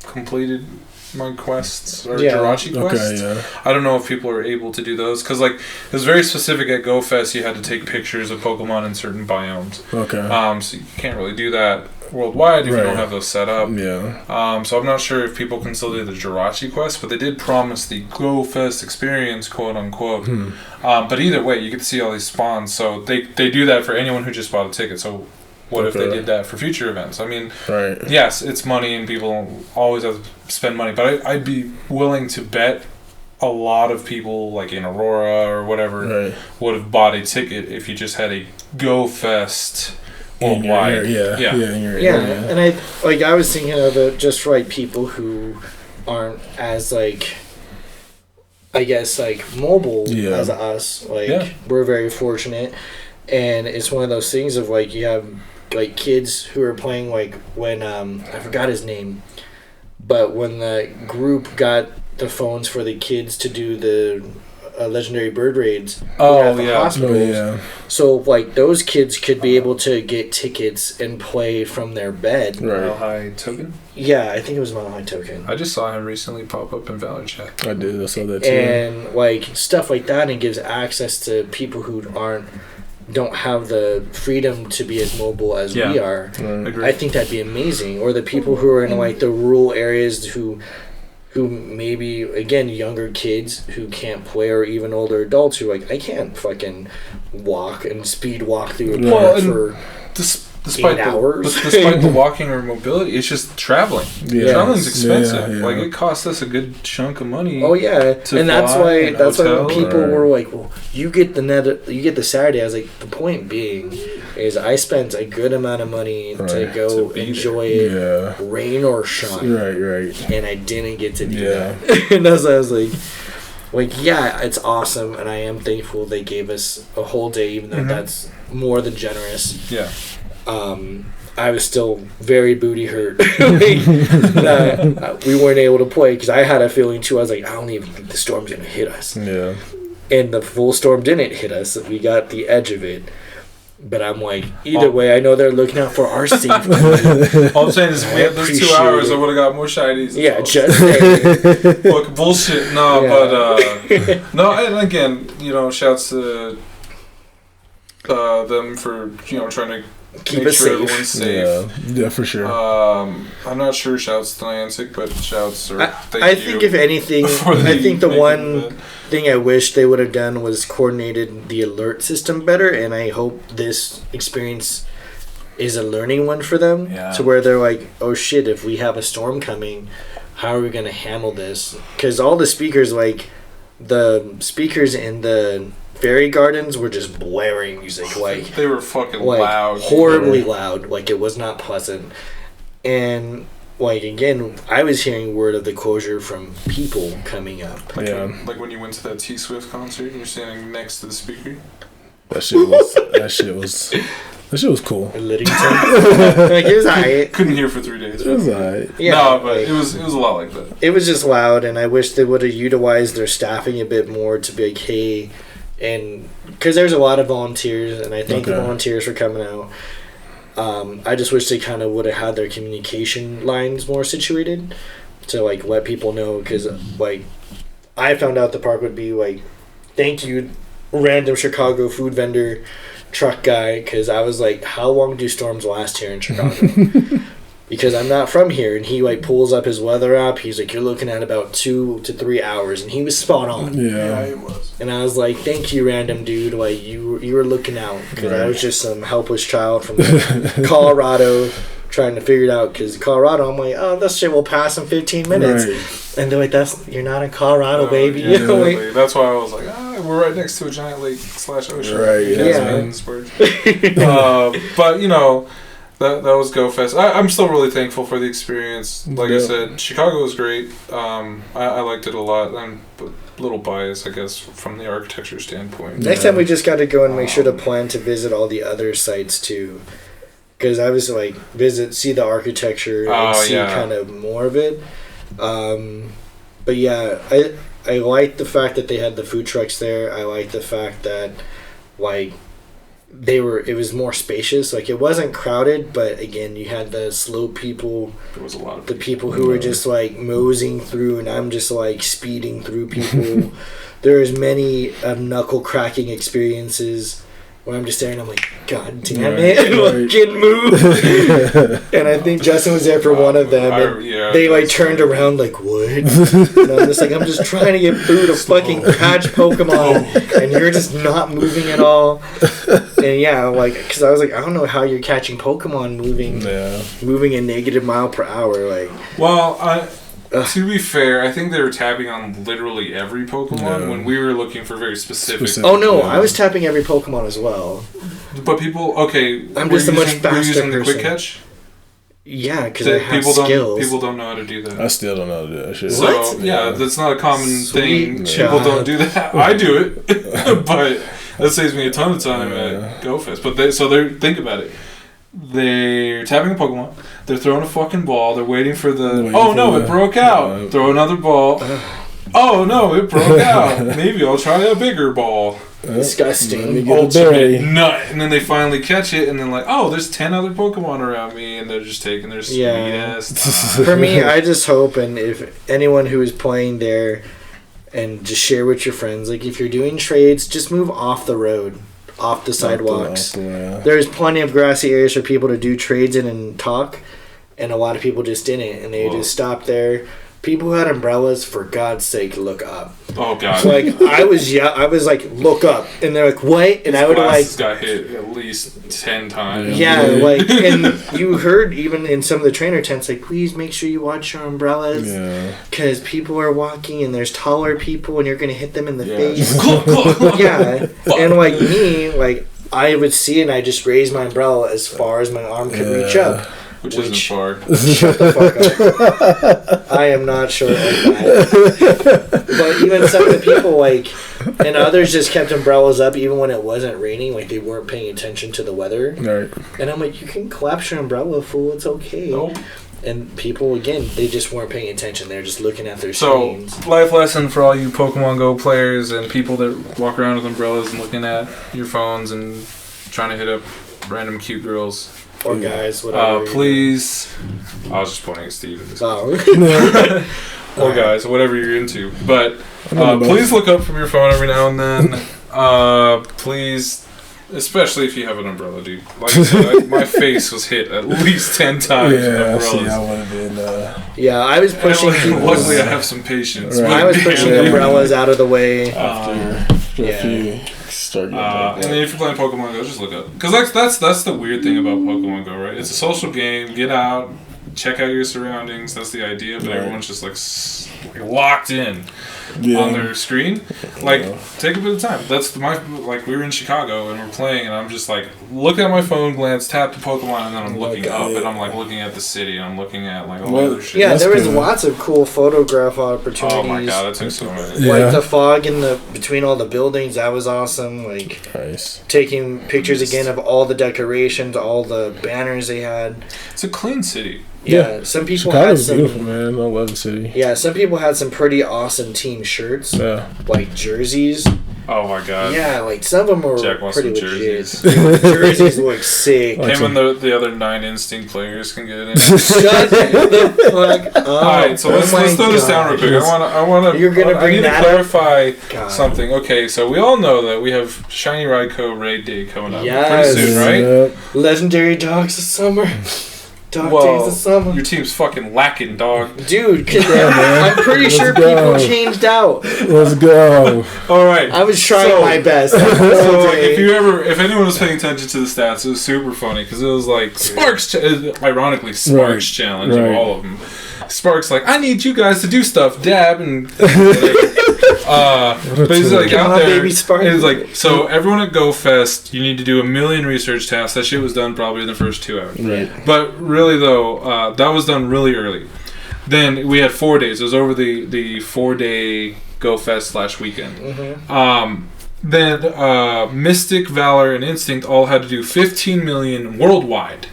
completed my quests, or Jirachi quests. Okay, yeah. I don't know if people are able to do those, because, like, it was very specific at Go Fest. You had to take pictures of Pokemon in certain biomes. Okay. So you can't really do that worldwide if you don't have those set up. Yeah. So I'm not sure if people can still do the Jirachi quest, but they did promise the Go Fest experience, quote unquote. But either way, you get to see all these spawns. So they do that for anyone who just bought a ticket. So what if they did that for future events? I mean, yes, it's money and people always have to spend money, but I'd be willing to bet a lot of people, like in Aurora or whatever, would have bought a ticket if you just had a Go Fest worldwide. And I was thinking of it just for, like, people who aren't as, like, I guess, like, mobile as us. Like, we're very fortunate, and it's one of those things of, like, you have, like, kids who are playing, like, when I forgot his name, but when the group got the phones for the kids to do the legendary bird raids. Oh yeah. Hospitals. Oh, yeah. So like those kids could be able to get tickets and play from their bed. Right. Mile High Token. Yeah, I think it was Mile High Token. I just saw him recently pop up in Valor Chat. I did. I saw that too. And like stuff like that, and gives access to people who don't have the freedom to be as mobile as we are. Right. I think that'd be amazing. Or the people who are in like the rural areas who maybe, again, younger kids who can't play, or even older adults who like, I can't fucking walk and speed walk through a park for despite 8 hours. Despite the walking or mobility, it's just traveling. Yeah. Traveling's expensive. Yeah. Like, it costs us a good chunk of money. Oh yeah, and that's why when people were like, "Well, you get the Saturday." I was like, the point being is I spent a good amount of money to go enjoy it, rain or shine. Right. And I didn't get to do that. And that's why I was like, yeah, it's awesome, and I am thankful they gave us a whole day, even though that's more than generous. Yeah. I was still very booty hurt. We weren't able to play because I had a feeling too. I was like, I don't even think the storm's gonna hit us. Yeah. And the full storm didn't hit us. We got the edge of it. But I'm like, either way, I know they're looking out for our safety. All I'm saying is, if we had those 2 hours, I would have got more shinies. Yeah, just saying. Look, bullshit. No, but no. And again, shouts to them for trying to keep make us sure safe. everyone's safe. Yeah, for sure. I'm not sure shouts to Niantic, but shouts or I think if anything, I think the one thing I wish they would have done was coordinated the alert system better, and I hope this experience is a learning one for them to where they're like, oh shit, if we have a storm coming, how are we going to handle this? Because all the speakers, like the speakers in the fairy gardens were just blaring music, like they were fucking loud, horribly loud, like it was not pleasant. And like again, I was hearing word of the closure from people coming up. Like when you went to that T Swift concert and you're standing next to the speaker. That shit was cool. Like it was alright. Couldn't hear for 3 days. It was alright. Yeah, no, but it was a lot like that. It was just loud, and I wish they would have utilized their staffing a bit more to be like, hey. And because there's a lot of volunteers, and I thank the volunteers for coming out. I just wish they kind of would have had their communication lines more situated to like let people know, because like I found out the park would be like, thank you, random Chicago food vendor truck guy, because I was like, how long do storms last here in Chicago? Because I'm not from here. And he like pulls up his weather app. He's like, you're looking at about 2 to 3 hours, and he was spot on. Yeah, he was. And I was like, thank you, random dude. Like you were looking out, because I was just some helpless child from Colorado trying to figure it out. Because Colorado, I'm like, oh, this shit will pass in 15 minutes. Right. And they're like, you're not in Colorado, baby. Yeah, exactly. That's why I was like, we're right next to a giant lake / ocean. Right. Yeah. But That was Go Fest. I'm still really thankful for the experience. Like I said, Chicago was great. I liked it a lot. I'm a little biased, I guess, from the architecture standpoint. Next time we just got to go and make sure to plan to visit all the other sites too. Because I was like, see the architecture and see kind of more of it. But yeah, I like the fact that they had the food trucks there. I like the fact that like it was more spacious. Like it wasn't crowded, but again, you had the slow people. There was a lot of the people who were just like moseying through, and I'm just like speeding through people. There was many knuckle cracking experiences where I'm just there and I'm like, God damn it, fucking move. And I think Justin was there for one of them, and they like turned around like, what? And I'm just like, I'm just trying to get through to fucking catch Pokemon, and you're just not moving at all. And yeah, like, because I was like, I don't know how you're catching Pokemon moving a negative mile per hour. Like, well, to be fair, I think they were tapping on literally every Pokemon when we were looking for very specific. Oh no, I was tapping every Pokemon as well. But people, I'm just a much faster person. The quick catch? Yeah, because I have skills. People don't know how to do that. I still don't know how to do that shit. So, that's not a common thing. People don't do that. I do it, but that saves me a ton of time at GoFest. But think about it. They're tapping a Pokemon. They're throwing a fucking ball. They're waiting for it broke out. Throw another ball. Oh no, it broke out. Maybe I'll try a bigger ball. Disgusting. Ultimate nut. And then they finally catch it, and then like, oh, there's 10 other Pokemon around me, and they're just taking their sweet ass time. For me, I just hope, and if anyone who is playing there, and just share with your friends, like if you're doing trades, just move off the road, off the sidewalks. There's plenty of grassy areas for people to do trades in and talk, and a lot of people just didn't, and they just stopped there. People who had umbrellas, for God's sake, look up. Oh God! Like I was like, look up, and they're like, what? And I would like got hit at least 10 times. Yeah, like, and you heard even in some of the trainer tents, like, please make sure you watch your umbrellas, because people are walking and there's taller people, and you're gonna hit them in the face. Yeah, and like me, like I would see, and I just raise my umbrella as far as my arm could reach up. Which isn't far. Shut the fuck up. I am not short like that. But even some of the people, like, and others just kept umbrellas up even when it wasn't raining, like they weren't paying attention to the weather. Right. And I'm like, you can collapse your umbrella, fool, it's okay. Nope. And people, again, they just weren't paying attention. They're just looking at their screens. So, life lesson for all you Pokemon Go players and people that walk around with umbrellas and looking at your phones and trying to hit up random cute girls. Or guys, whatever. Please. I was just pointing at Steve. Oh. Or guys, whatever you're into. But please look up from your phone every now and then. Please, especially if you have an umbrella, dude. Like I said, my face was hit at least 10 times. Yeah, see, I would have been. Yeah, I was pushing people. Luckily, I have some patience. Right. I was pushing umbrellas out of the way. After a few. And then if you're playing Pokemon Go, just look up, because that's the weird thing about Pokemon Go, right? It's a social game. Get out, check out your surroundings. That's the idea, but everyone's just like locked in on their screen. Like, take a bit of time. That's like we were in Chicago and we're playing, and I'm just like look at my phone, glance, tap the Pokemon, and then I'm looking up, and I'm like looking at the city, and I'm looking at like all the other shit. Yeah, there was lots of cool photograph opportunities. Oh my God, that took so many. Like the fog in between all the buildings, that was awesome. Like taking pictures again of all the decorations, all the banners they had. It's a clean city. Yeah, some people Chicago's had some beautiful, man. I love the city. Yeah, some people had some pretty awesome team shirts. Yeah. Like jerseys. Oh my God. Yeah, like some of them were Jack wants pretty some legit. jerseys. Jerseys look sick. Him and the other 9 Instinct players can get it in. Shut the fuck up. Alright, so let's throw this down real quick. I need to clarify something. Okay, so we all know that we have Shiny Raikou Raid Day coming up pretty soon, right? Legendary Dogs of Summer. Days of Summer. Your team's fucking lacking, dog. Dude, I'm pretty sure people changed out. Let's go. Alright. I was trying my best. So like, if anyone was paying attention to the stats, it was super funny, because it was like Sparks, ironically Sparks challenge of all of them. Sparks like, I need you guys to do stuff, dab, and but he's like out there. It's like, so everyone at GoFest, you need to do 1 million research tasks. That shit was done probably in the first 2 hours. Right. But really though, that was done really early. Then we had 4 days. It was over the 4-day GoFest / weekend. Mm-hmm. Then Mystic, Valor, and Instinct all had to do 15 million worldwide.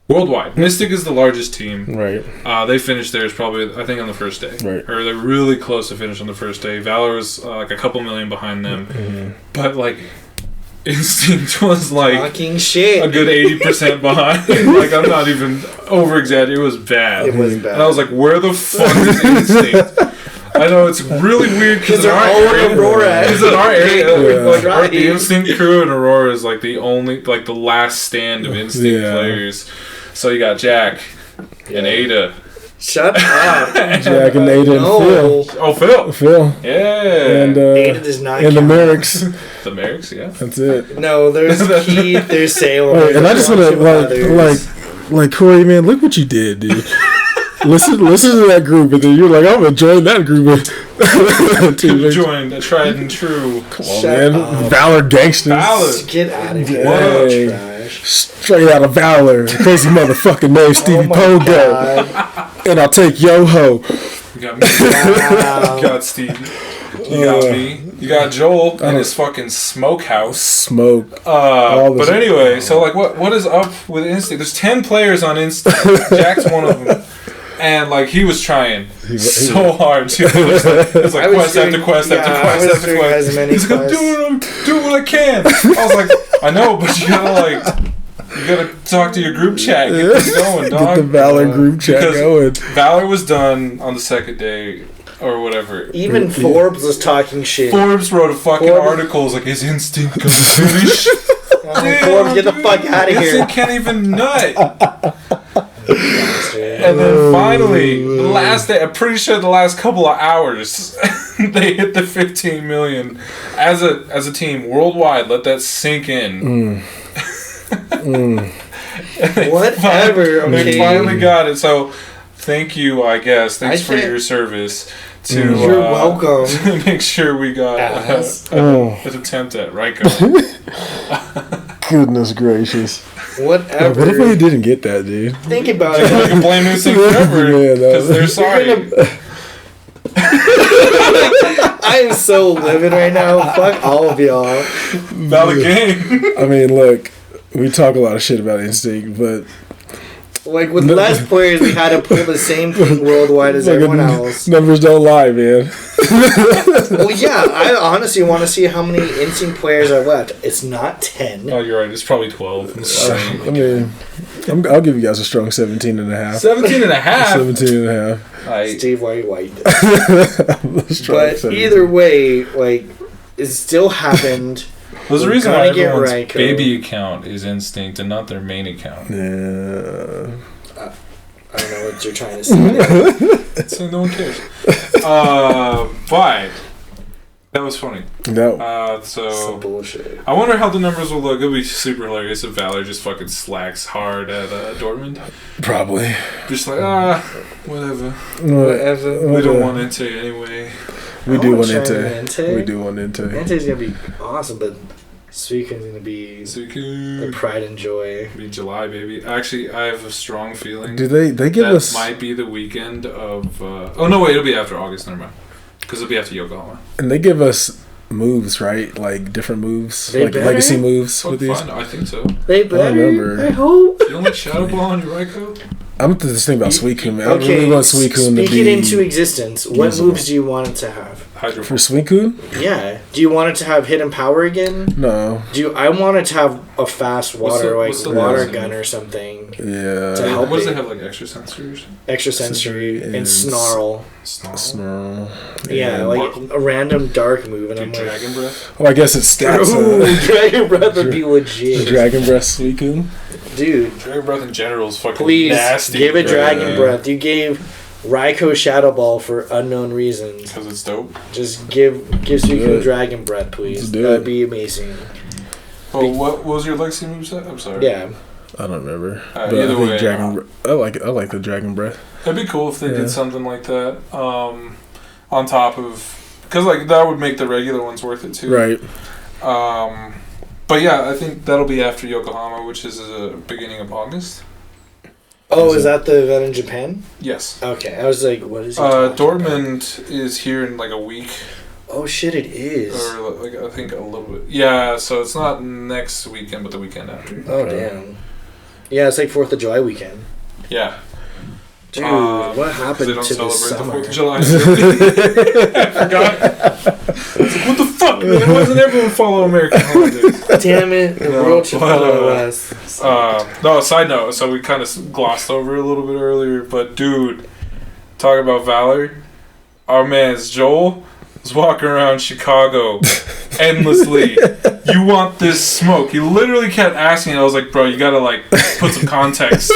Mystic is the largest team. Right. They finished theirs probably, I think, on the first day. Right. Or they're really close to finish on the first day. Valor was like a couple million behind them. Mm-hmm. But like, Instinct was like fucking shit. A good 80% behind. Like, I'm not even over exaggerating. It was bad. It was bad. And I was like, where the fuck is Instinct? I know it's really weird because in our area, like the Instinct crew in Aurora is like the only, like the last stand of Instinct players. So you got Jack and Ada. Shut up. Jack and Ada and Phil. Oh, Phil. Phil. Yeah. And Ada does not and count. The Merricks. The Merricks, yeah. That's it. No, there's Keith, there's Salem. And I just want to like Corey, man, look what you did, dude. Listen to that group, and then you're like, I'm gonna join that group. Joined a tried and true. Come on, man. Valor gangsters. Valor. Get out of here. Hey. Trash. Straight out of Valor. Crazy motherfucking name, SteviePoGo. And I'll take Yo-Ho. You got me. Wow. You got Stevie. You got me. You got Joel and his fucking Smokehouse. Smoke. But anyway, so like, what is up with Instinct? There's 10 players on Instinct. Jack's one of them. And like he was trying so hard too. It was like quest after quest after quest after quest. He's like, I'm doing what I can. I was like, I know, but you gotta talk to your group chat. Get this going, dog. Get the Valor group chat going. Valor was done on the second day or whatever. Even Forbes was talking shit. Forbes wrote a fucking article. It was like, his instinct gonna finish. Forbes, get the fuck out of here. Instinct can't even nut. And then finally, the last day, I'm pretty sure the last couple of hours, they hit the 15 million as a team worldwide. Let that sink in. Whatever. They finally got it. So, thank you. I guess thanks for your service. You're welcome. To make sure we got an attempt at Raikou. Goodness gracious. Whatever. What if we didn't get that, dude? Think about it. I can blame this thing forever because they're sorry. I am so livid right now. Fuck all of y'all. Valid game. I mean, look, we talk a lot of shit about Instinct, but like with less players, we had to pull the same thing worldwide as everyone else. Numbers don't lie, man. Well, yeah, I honestly want to see how many Instinct players are left. It's not 10. Oh, you're right. It's probably 12. I mean, I'll give you guys a strong 17 and a half. 17 and a half? 17 and a half. Steve, why are you white? But either way, like, it still happened. There's a reason why everyone's baby account is Instinct and not their main account. Yeah. I don't know what you're trying to say. So no one cares. But that was funny. No. Some bullshit. I wonder how the numbers will look. It'll be super hilarious if Valor just fucking slacks hard at Dortmund. Probably. Just like, whatever. We don't want Inte anyway. We do want Inte. We do want Inte. Inte's gonna be awesome, but Suikun's gonna be the pride and joy. Be July, baby. Actually, I have a strong feeling. Do they give us? That might be the weekend of. Oh no! Wait, it'll be after August. Never mind. Because it'll be after Yokohama. And they give us moves, right? Like different moves, they like better? Legacy moves with these. I think so. They better. I hope. You don't like Shadow Ball on your Raikou? I'm just thinking about Suicune, man. Okay, I really want Suicune speak it into existence. What moves do you want it to have? For Suicune? Yeah. Do you want it to have hidden power again? No. I want it to have a fast water, water gun or something. Yeah. To help what does it have, like extra sensors? Extra sensory and snarl. Snarl. Yeah, like a random dark move. And I'm like, Dragon Breath? Oh, I guess it's stats. Dragon Breath would be legit. Dragon Breath Suicune? Dude. Dragon Breath in general is fucking Please, nasty. give it Dragon Breath. You gave Raikou Shadow Ball for unknown reasons. Because it's dope. Just give Suicune Dragon Breath, please. That'd be amazing. Oh, what was your Legacy moveset? I'm sorry. Yeah. I don't remember. Either way, I like the Dragon Breath. It'd be cool if they did something like that. On top of, because like that would make the regular ones worth it too. Right. But yeah, I think that'll be after Yokohama, which is the beginning of August. Oh, is that the event in Japan? Yes. Okay, I was like, what is it? Dortmund is here in like a week. Oh shit, it is. Or like I think a little bit. Yeah, so it's not next weekend, but the weekend after. Oh damn. Yeah, it's like 4th of July weekend. Yeah. Dude, what happened to the summer? The 4th of July. I forgot. It's like, what the fuck, man? Why doesn't everyone follow American holidays? Damn it, the world should follow us. No, side note, so we kind of glossed over it a little bit earlier, but dude, talking about Valor, our man's Joel was walking around Chicago endlessly. You want this smoke? He literally kept asking. I was like, bro, you gotta like put some context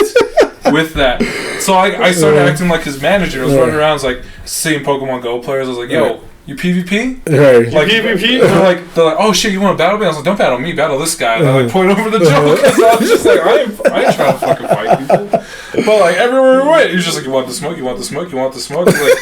with that. So I started acting like his manager. I was running around, I was like seeing Pokemon Go players. I was like, yo, you PvP? Right. Like PvP? They're like, oh shit, you want to battle me? I was like, don't battle me, battle this guy. And I like point over the Joe. So I was just like, I ain't trying to fucking fight people. But like everywhere we went, he was just like, you want the smoke? You want the smoke? You want the smoke? I was like,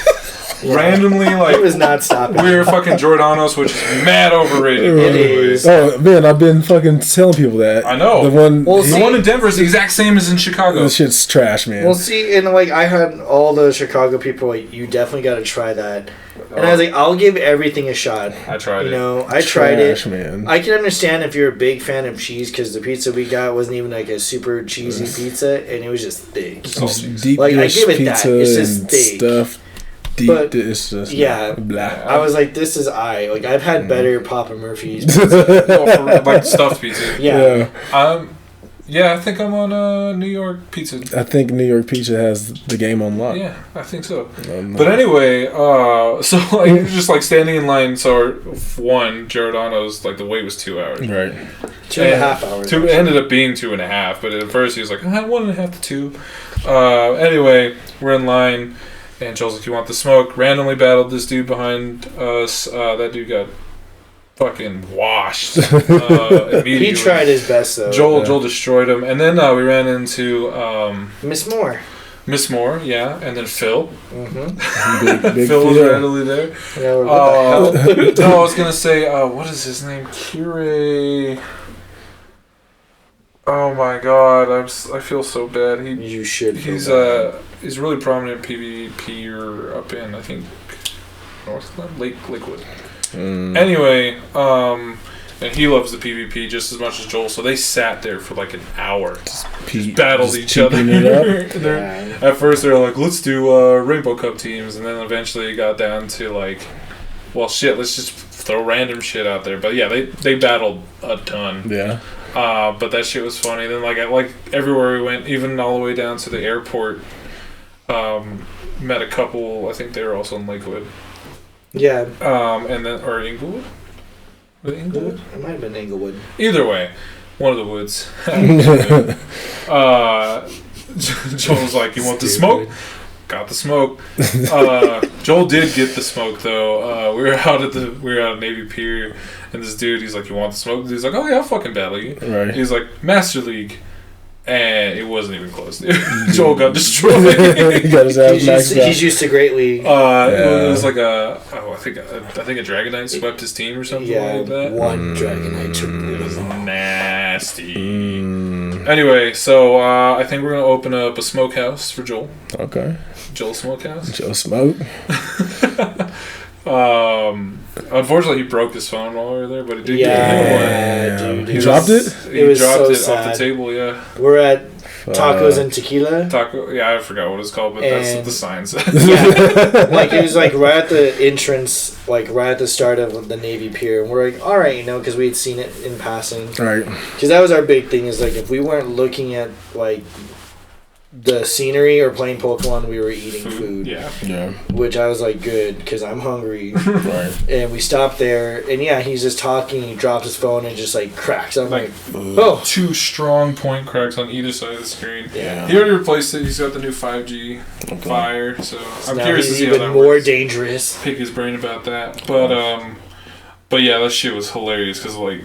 randomly, like... He was not stopping. We were fucking Giordano's, which is mad overrated. It is. Oh, man, I've been fucking telling people that. I know. The one in Denver is the exact same as in Chicago. This shit's trash, man. Well, see, and like I had all the Chicago people like, you definitely got to try that. And I was like, I'll give everything a shot. I tried it. You know, I tried it. Man. I can understand if you're a big fan of cheese because the pizza we got wasn't even like a super cheesy pizza, and it was just thick. Deep like I give it pizza that. It's just thick. Stuff. Deep, but it's just blah. I was like, this is like I've had better Papa Murphy's pizza. Like stuffed pizza. Yeah. Yeah, I think I'm on New York Pizza. I think New York Pizza has the game on lock. Yeah, I think so. But anyway, so like just like standing in line. So one Giordano's, like the wait was 2 hours. Right. 2.5 hours. It ended up being 2.5, but at first he was like 1.5 to 2. Anyway, we're in line, and Joel's like, "You want the smoke?" Randomly battled this dude behind us. That dude got fucking washed immediately. He tried his best though. Joel destroyed him, and then we ran into Miss Moore, yeah, and then Phil. Mm-hmm. big Phil was randomly there. Yeah, what the hell? No, I was gonna say, what is his name? Kire. Oh my god, I feel so bad. You should. He's really prominent PvP up in, I think, Northland, Lakewood. Anyway, and he loves the PvP just as much as Joel, so they sat there for like an hour, just battled each other. At first they were like, let's do Rainbow Cup teams, and then eventually it got down to like, well shit, let's just throw random shit out there. But yeah, they battled a ton. Yeah. But that shit was funny. Then like everywhere we went, even all the way down to the airport, met a couple, I think they were also in Lakewood. Yeah. And then, or Inglewood? Was it Inglewood? It might have been Inglewood. Either way, one of the woods. Joel's like, "You want the smoke?" Got the smoke. Joel did get the smoke though. We were out at Navy Pier, and this dude, he's like, "You want the smoke?" He's like, "Oh yeah, I'll fucking battle you." Right. He's like, "Master League." And it wasn't even close. Joel got destroyed. He got his ass maxed out. He's used to Great League. It was like I think a Dragonite swept his team or something like that. One Dragonite took it. Was nasty. Anyway, so I think we're gonna open up a Smokehouse for Joel. Okay. Joel Smokehouse. Joel Smoke. Unfortunately, he broke his phone while we were there, but it did get him. Dude, he dropped it? He dropped it off the table, yeah. We're at Tacos and Tequila. I forgot what it's called, but that's what the sign said. Yeah. Like, it was like right at the entrance, like right at the start of the Navy Pier, and we're like, alright, because we had seen it in passing. Right. Because that was our big thing, is like, if we weren't looking at, like, the scenery or playing Pokemon, we were eating food. Yeah. Which I was like, good, because I'm hungry. Right. And we stopped there, and he's just talking. He dropped his phone and just like cracks. I'm like, oh. 2 strong point cracks on either side of the screen. Yeah. He already replaced it. He's got the new 5G Fire, so I'm curious to see how that more works. Dangerous. Pick his brain about that, but yeah, that shit was hilarious because like.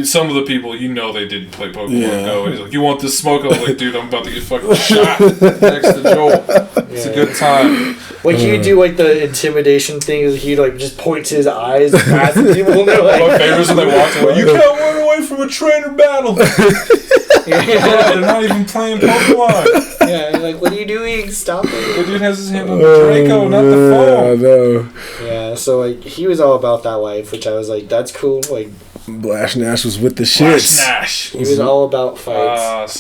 Some of the people, they did play Pokemon Go. He's like, "You want this smoke?" I was like, "Dude, I'm about to get fucking shot next to Joel." It's a good time. Like he'd do like the intimidation thing. He'd like just point to his eyes past people. And they're like, my favorites when they walked away. You can't run away from a trainer battle. They're not even playing Pokemon. Yeah, like, what are you doing? Stop it. The dude has his hand on the Raikou, not the phone. I know. Yeah, so like he was all about that life, which I was like, that's cool. Like. BlashNash was with the shits. BlashNash. He was all about fights.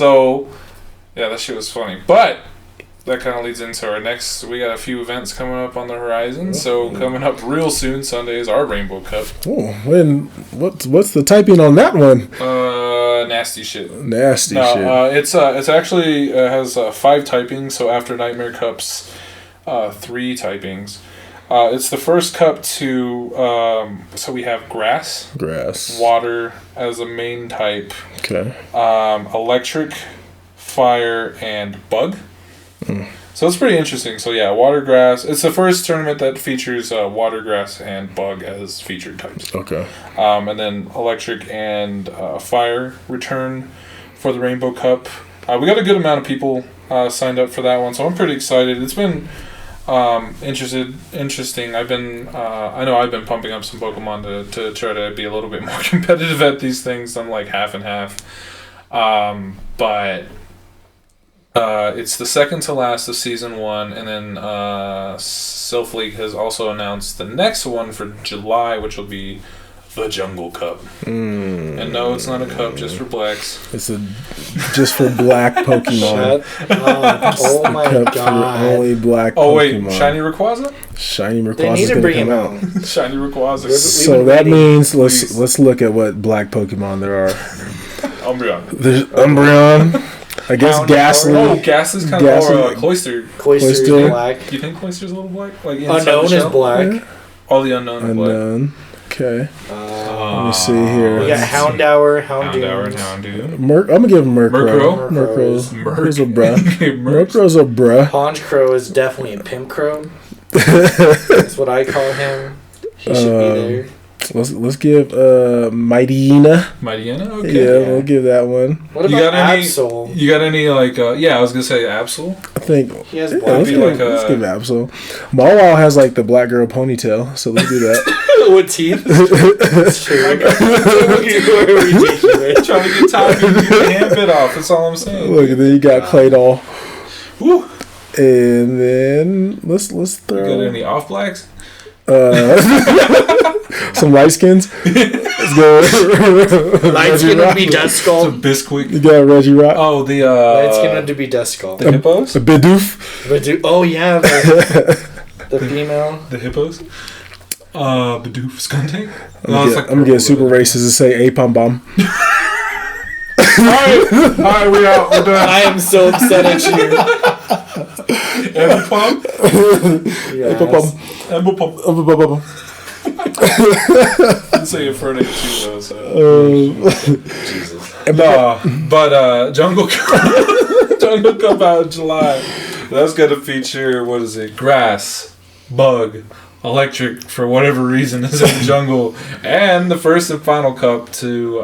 That shit was funny. But that kind of leads into our next. We got a few events coming up on the horizon. So coming up real soon, Sunday is our Rainbow Cup. Oh, what's the typing on that one? Nasty shit. Nasty shit. It's actually has 5 typings. So after Nightmare Cups, 3 typings. It's the first cup to, so we have grass, water as a main type, electric, fire, and bug. So it's pretty interesting. So yeah, water, grass. It's the first tournament that features water, grass, and bug as featured types. Okay. And then electric and fire return for the Rainbow Cup. We got a good amount of people signed up for that one, so I'm pretty excited. It's been... Interesting. I've been pumping up some Pokemon to try to be a little bit more competitive at these things. I'm like half and half. But it's the second to last of season 1, and then Sylph League has also announced the next one for July, which will be the Jungle Cup. And no, it's not a cup just for blacks. It's just for black Pokemon. Oh my god! Only black. Oh wait, Shiny Rayquaza. Shiny Rayquaza. They need to bring him out. Shiny Rayquaza. So that means let's look at what black Pokemon there are. Umbreon. There's Umbreon. I guess Ghastly. Oh, Ghastly's kind of more Cloyster. Cloyster's black. Do you think Cloyster's a little black? Like Unknown is black. Yeah. All the Unknown is black. Okay. Let me see here. We got Houndour, Houndour, and Houndoon. I'm gonna give him Murkrow. Murkrow's a bruh. Murkrow's a bruh. Honchkrow is definitely a Pimpkrow. That's what I call him. He should be there. Let's give Mightyena. Mightyena? Okay. Yeah, we'll give that one. What about Absol? You got any like I was gonna say Absol. I think he has let's give Absol. Mawile has like the black girl ponytail, so let's do that. With teeth? That's true. Trying to get tired of getting the hand bit off, that's all I'm saying. Look, and then you got Claydol. Woo. And then let's throw. You got any off blacks? Some light skins. Let's go. Light skin would be Duskull. Some Bisquick. You got Regirock. Oh, the light skin would be Duskull. The hippos. The Bidoof. Oh yeah, the female. The hippos. Bidoof Skuntank. I'm gonna get super racist and say Apom Bomb. Alright, we out. We're done. I am so upset at you. Apom? Apom. I'd say Infernape too, though. So. Jesus. No, but Jungle Cup out in July. That's gonna feature grass, bug, electric for whatever reason is in the jungle, and the first and final cup to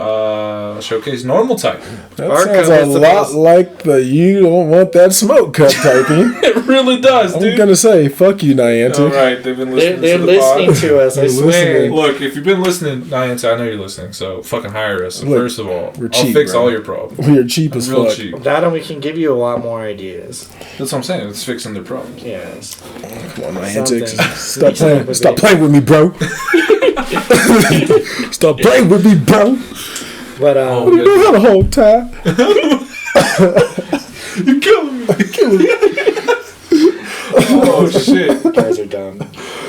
showcase normal type. That sounds a lot like the you don't want that smoke cup typing. It really does, dude. I'm gonna say fuck you, Niantic. All right, they've been listening. They're listening to us. I swear. Look, if you've been listening, Niantic, I know you're listening. So fucking hire us. So first of all, we're cheap, I'll fix all your problems. We're cheap as fuck. Cheap. That and we can give you a lot more ideas. That's what I'm saying. It's fixing their problems. Yes. Come on, Niantic. Stop playing with me, bro. Stop playing with me, bro. But what are you doing the whole time? You're killing me. Oh shit! You guys are dumb.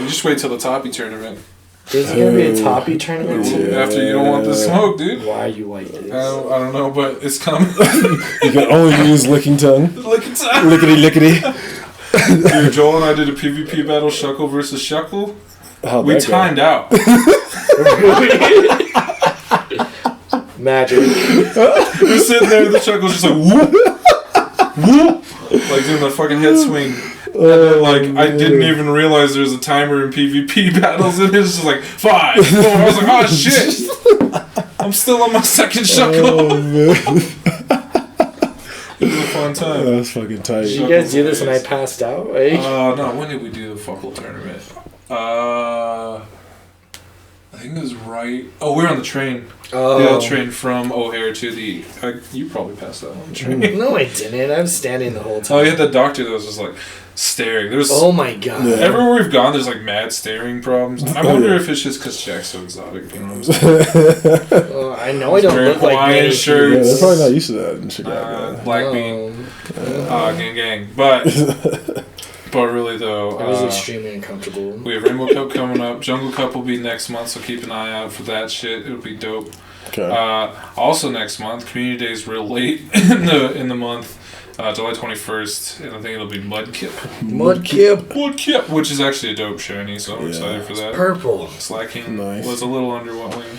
You just wait till the Toppy tournament. There's gonna be a Toppy tournament too. After you don't want the smoke, dude. Why are you like this? I don't know, but it's coming. You can only use licking tongue. Licking tongue. Lickety. Dude, Joel and I did a PvP battle, Shuckle versus Shuckle. We timed out. Magic. We're sitting there, the Shuckle's just like whoop, whoop, like doing the fucking head swing. And then, I didn't even realize there's a timer in PvP battles, and it's just like 5, 4. I was like, oh shit, I'm still on my second Shuckle. It was a fun time. That was fucking tight. Did you guys do this when I passed out? No, when did we do the Fuckle tournament? I think it was right. Oh, we were on the train. Oh. The L train from O'Hare to the. You probably passed out on the train. No, I didn't. I was standing the whole time. Oh, you had that doctor that was just like staring. There's. Oh my god. Yeah. Everywhere we've gone, there's like mad staring problems. I wonder if it's just because Jack's so exotic. You know what I'm saying? I know I don't look like many shirts. Yeah, they're probably not used to that in Chicago. Black bean. Gang. But really though, it was extremely uncomfortable. We have Rainbow Cup coming up. Jungle Cup will be next month, so keep an eye out for that shit. It'll be dope. Okay. Also next month, Community Day is real late in the month, July 21st, and I think it'll be Mudkip, which is actually a dope shiny, so I'm excited for that. It's purple. Slacking nice. Was a little underwhelming,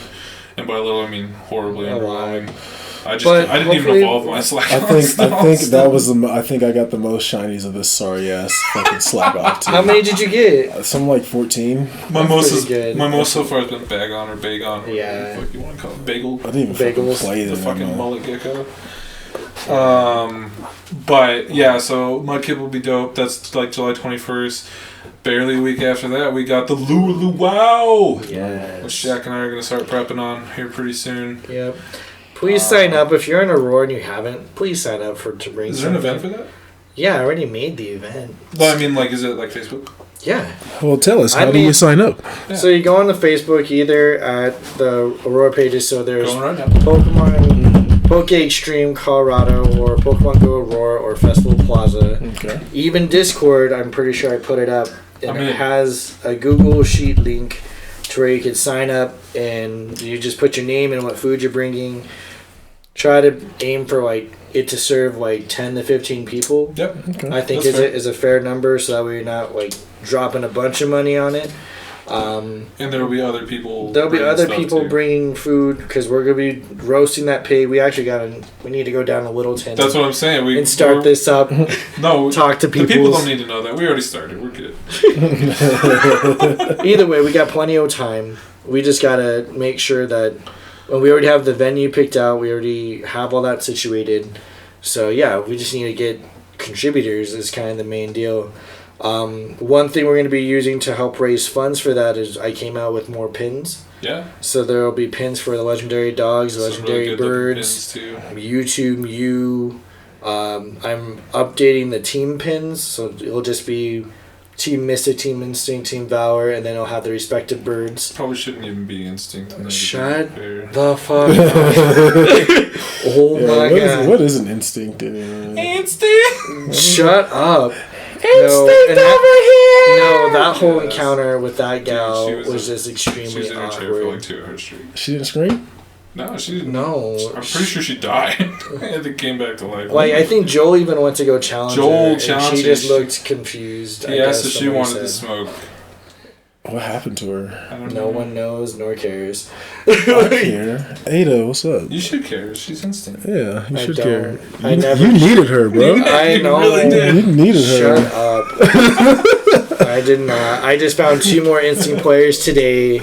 and by little I mean horribly underwhelming. I didn't even evolve my Slack. I think that was I think I got the most shinies of this sorry ass fucking Slack off team. How many did you get? Some like 14. My most so far has been Bagon or Yeah. What the fuck you want to call it? Bagel. I didn't even fucking play the fucking mullet gecko. But yeah, so Mudkip will be dope. That's like July 21st. Barely a week after that, we got the Luau. Yeah. Which Jack and I are going to start prepping on here pretty soon. Yep. Please sign up. If you're in Aurora and you haven't, please sign up to bring Is there an event for that? Yeah, I already made the event. But I mean, like, is it like Facebook? Yeah. Well, tell us, how do you sign up? Yeah. So you go on the Facebook, either at the Aurora pages, so there's Going right now. Pokemon, Poke Extreme Colorado, or Pokemon Go Aurora, or Festival Plaza. Okay. Even Discord, I'm pretty sure I put it up. And it has a Google Sheet link to where you can sign up and you just put your name and what food you're bringing. Try to aim for like it to serve like 10 to 15 people. Yep. Okay. I think is a fair number, so that way you're not like dropping a bunch of money on it. And there will be other people. There'll be other people bringing food because we're gonna be roasting that pig. We actually we need to go down to Littleton. That's what I'm saying. And start this up. No, talk to people. The people don't need to know that. We already started. We're good. Either way, we got plenty of time. We just gotta make sure that when we already have the venue picked out, we already have all that situated. So yeah, we just need to get contributors. Is kind of the main deal. One thing we're going to be using to help raise funds for that is I came out with more pins. Yeah. So there will be pins for the legendary dogs, legendary birds, YouTube Mew. I'm updating the team pins, so it'll just be Team Mystic, Team Instinct, Team Valor, and then it'll have the respective birds. Probably shouldn't even be Instinct. Shut the fuck up. Oh my god. What is an Instinct anyway? Instinct! Shut up. Instinct over here! No, that whole encounter with that gal was just extremely She was in her chair for like 2 hours straight. She didn't scream? No, she didn't. No. I'm pretty sure she died. And then came back to life. Like, I think Joel even went to go challenge her. And she just looked confused. He asked if she wanted to smoke. What happened to her? I don't know. No one knows nor cares. I care. Ada, what's up? You should care. She's Instinct. Yeah, you should care. You needed her, bro. I know. Really did. You needed her. Shut up. I did not. I just found 2 more Instinct players today.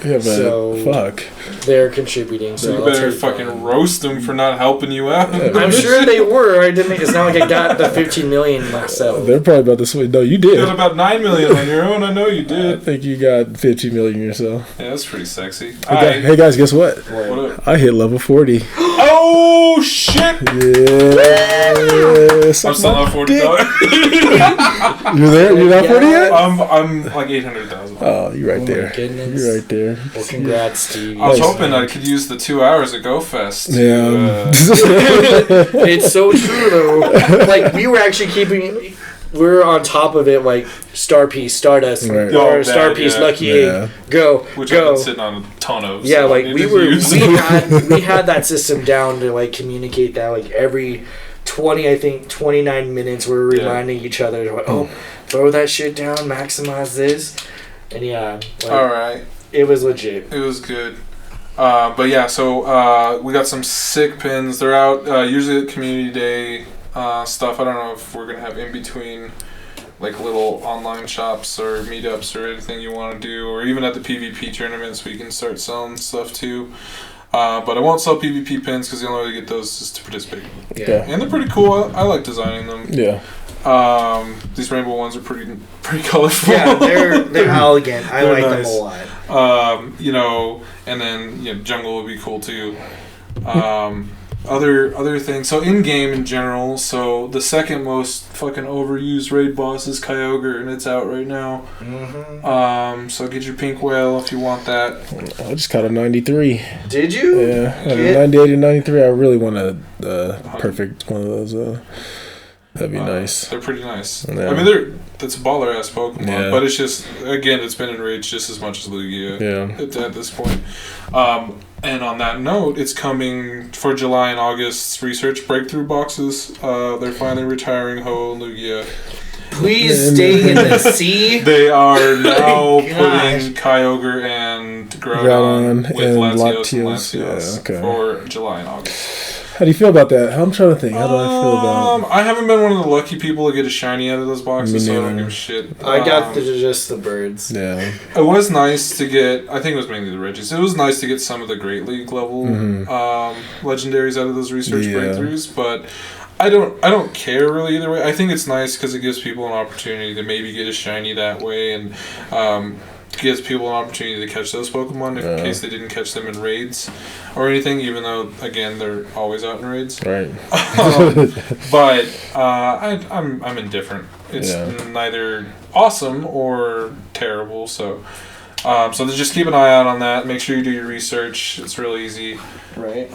Yeah, but fuck. They're contributing. So you better fucking roast them for not helping you out. I'm sure they were. I didn't. It's not like I got the 15 million myself. They're probably about to switch. No, you did. You got about 9 million on your own. I know you did. I think you got 15 million yourself. Yeah, that's pretty sexy. Hey guys, guess what? What up? I hit level 40. Oh shit! Yes. I'm still not $40. You're there? You're not 40 yet? I'm like 800,000. Oh, you're right there. Goodness. You're right there. Well, congrats, Steve. I was hoping I could use the 2 hours at GoFest. Yeah. It's so true though. Like we were actually we're on top of it, like Star Piece, Stardust, or Star Piece, Lucky Egg, Go, which go. I've been sitting on a ton of. Yeah, like we had that system down to like communicate that like every 29 minutes we're reminding each other, like, oh, throw that shit down, maximize this, and all right, it was legit. It was good. But yeah, so we got some sick pins. They're out usually at Community Day. Stuff. I don't know if we're gonna have in between like little online shops or meetups or anything you want to do, or even at the PvP tournaments we can start selling stuff too. But I won't sell PvP pins because the only way to get those is to participate. Yeah, and they're pretty cool. I like designing them. Yeah. These rainbow ones are pretty colorful. Yeah, they're elegant. I like nice. Them a lot. And then jungle would be cool too. Other things. So in game in general. So the second most fucking overused raid boss is Kyogre, and it's out right now. Mm-hmm. So get your pink whale if you want that. I just caught a 93. Did you? Yeah, 98 and 93. I really want a perfect one of those. That'd be nice. They're pretty nice. Yeah. I mean, that's a baller ass Pokemon, but it's just it's been in raids just as much as Lugia. Yeah. At this point. And on that note, it's coming for July and August's research breakthrough boxes. They're finally retiring Ho and Lugia. Please stay in the sea. They are now putting Kyogre and Groudon with Latios and Latios for July and August. How do you feel about that? I'm trying to think. How do I feel about? I haven't been one of the lucky people to get a shiny out of those boxes, so I don't give a shit. I got just the birds. Yeah. It was nice to get. I think it was mainly the Regis. It was nice to get some of the Great League level legendaries out of those research breakthroughs, but. I don't care really either way. I think it's nice because it gives people an opportunity to maybe get a shiny that way, and gives people an opportunity to catch those Pokemon in case they didn't catch them in raids or anything. Even though again they're always out in raids. Right. But I'm indifferent. It's neither awesome or terrible. So just keep an eye out on that. Make sure you do your research. It's real easy. Right.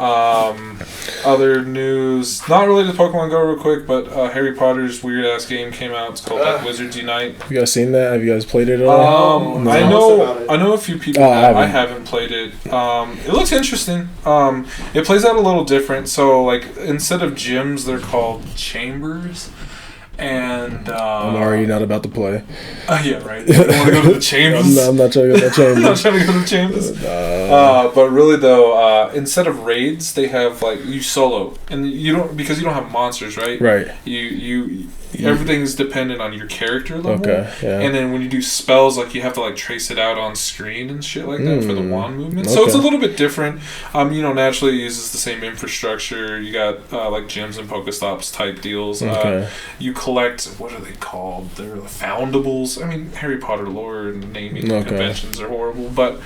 Other news, not related to Pokemon Go real quick, but Harry Potter's weird-ass game came out. It's called Wizards Unite. Have you guys seen that? Have you guys played it at all? No. I know a few people have. I haven't played it. It looks interesting. It plays out a little different. So, like, instead of gyms, they're called chambers. And I'm already not about to play. Yeah, right. You don't want to go to the chambers. I'm not trying to go to the chambers. I'm not trying to go to the chambers. But really though, instead of raids, they have like you solo, and you don't because you don't have monsters, right? Right. You everything's dependent on your character level. Okay. Yeah. And then when you do spells, like you have to like trace it out on screen and shit like that for the wand movement. So it's a little bit different. Naturally it uses the same infrastructure. You got like gyms and Pokestops type deals. You collect, what are they called? They're foundables. I mean, Harry Potter lore and naming conventions are horrible, but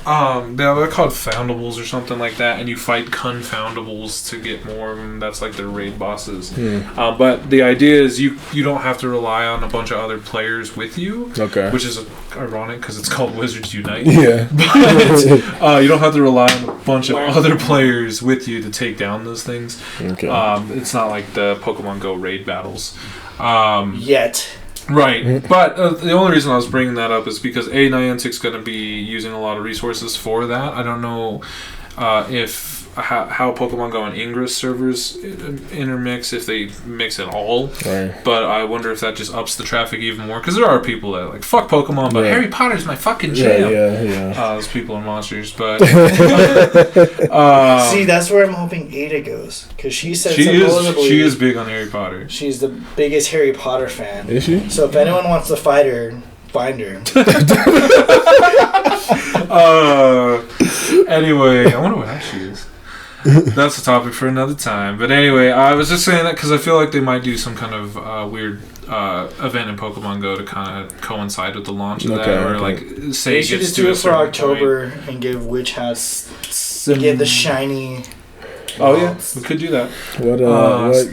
they're called foundables or something like that. And you fight confoundables to get more of them. That's like their raid bosses. But the idea is you don't have to rely on a bunch of other players with you, which is ironic because it's called Wizards Unite. Yeah, but you don't have to rely on a bunch of other players with you to take down those things. It's not like the Pokemon Go raid battles yet. Right, but the only reason I was bringing that up is because Niantic's going to be using a lot of resources for that. I don't know how Pokemon Go and Ingress servers intermix, if they mix at all. Right. But I wonder if that just ups the traffic even more, because there are people that like fuck Pokemon, but Harry Potter's my fucking jam. Those people are monsters, but see, that's where I'm hoping Ada goes, because she said she is big on Harry Potter. She's the biggest Harry Potter fan. Is she? So if anyone wants to fight her, find her. Anyway, I wonder what that she is. That's a topic for another time. But anyway, I was just saying that because I feel like they might do some kind of weird event in Pokemon Go to kind of coincide with the launch of that, or like say they should just do it for October and give Witch Hats get the shiny. Oh yeah, we could do that.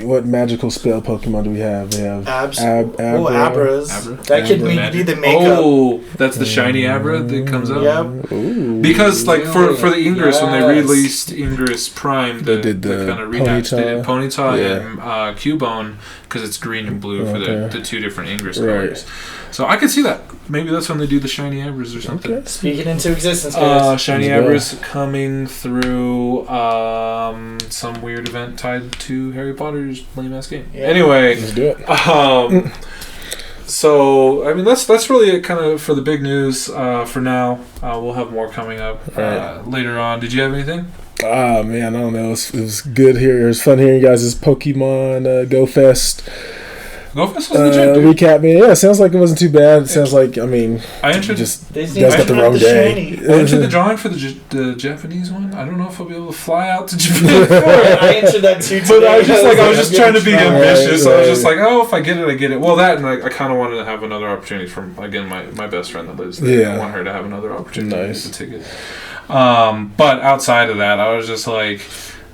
What magical spell Pokemon do we have? We have Abras. Abra. That could be the makeup. Oh, that's the shiny Abra that comes out. Yep. Ooh. Because like for the Ingress, when they released Ingress Prime, they kind of rematched it. Ponyta and Cubone, because it's green and blue for the two different Ingress colors. So I could see that. Maybe that's when they do the shiny Abras or something. Okay. Speaking into existence, guys. Shiny Abras coming through some weird event tied to Harry Potter's lame-ass game. Yeah. Anyway, let's do it. So, I mean, that's really it kind of for the big news for now. We'll have more coming up later on. Did you have anything? Man, I don't know. It was good here. It was fun hearing you guys' Pokemon Go Fest. GoFest was legit, dude. Recap, man. Yeah, it sounds like it wasn't too bad. It sounds like, I mean, I entered. You guys got the wrong day. I entered the drawing for the Japanese one. I don't know if I'll be able to fly out to Japan for it. I entered that too. But I was just trying to be ambitious. I was just like, oh, if I get it, I get it. Well, that and I kind of wanted to have another opportunity from again my best friend that lives there. I want her to have another opportunity to get the ticket. But outside of that, I was just like,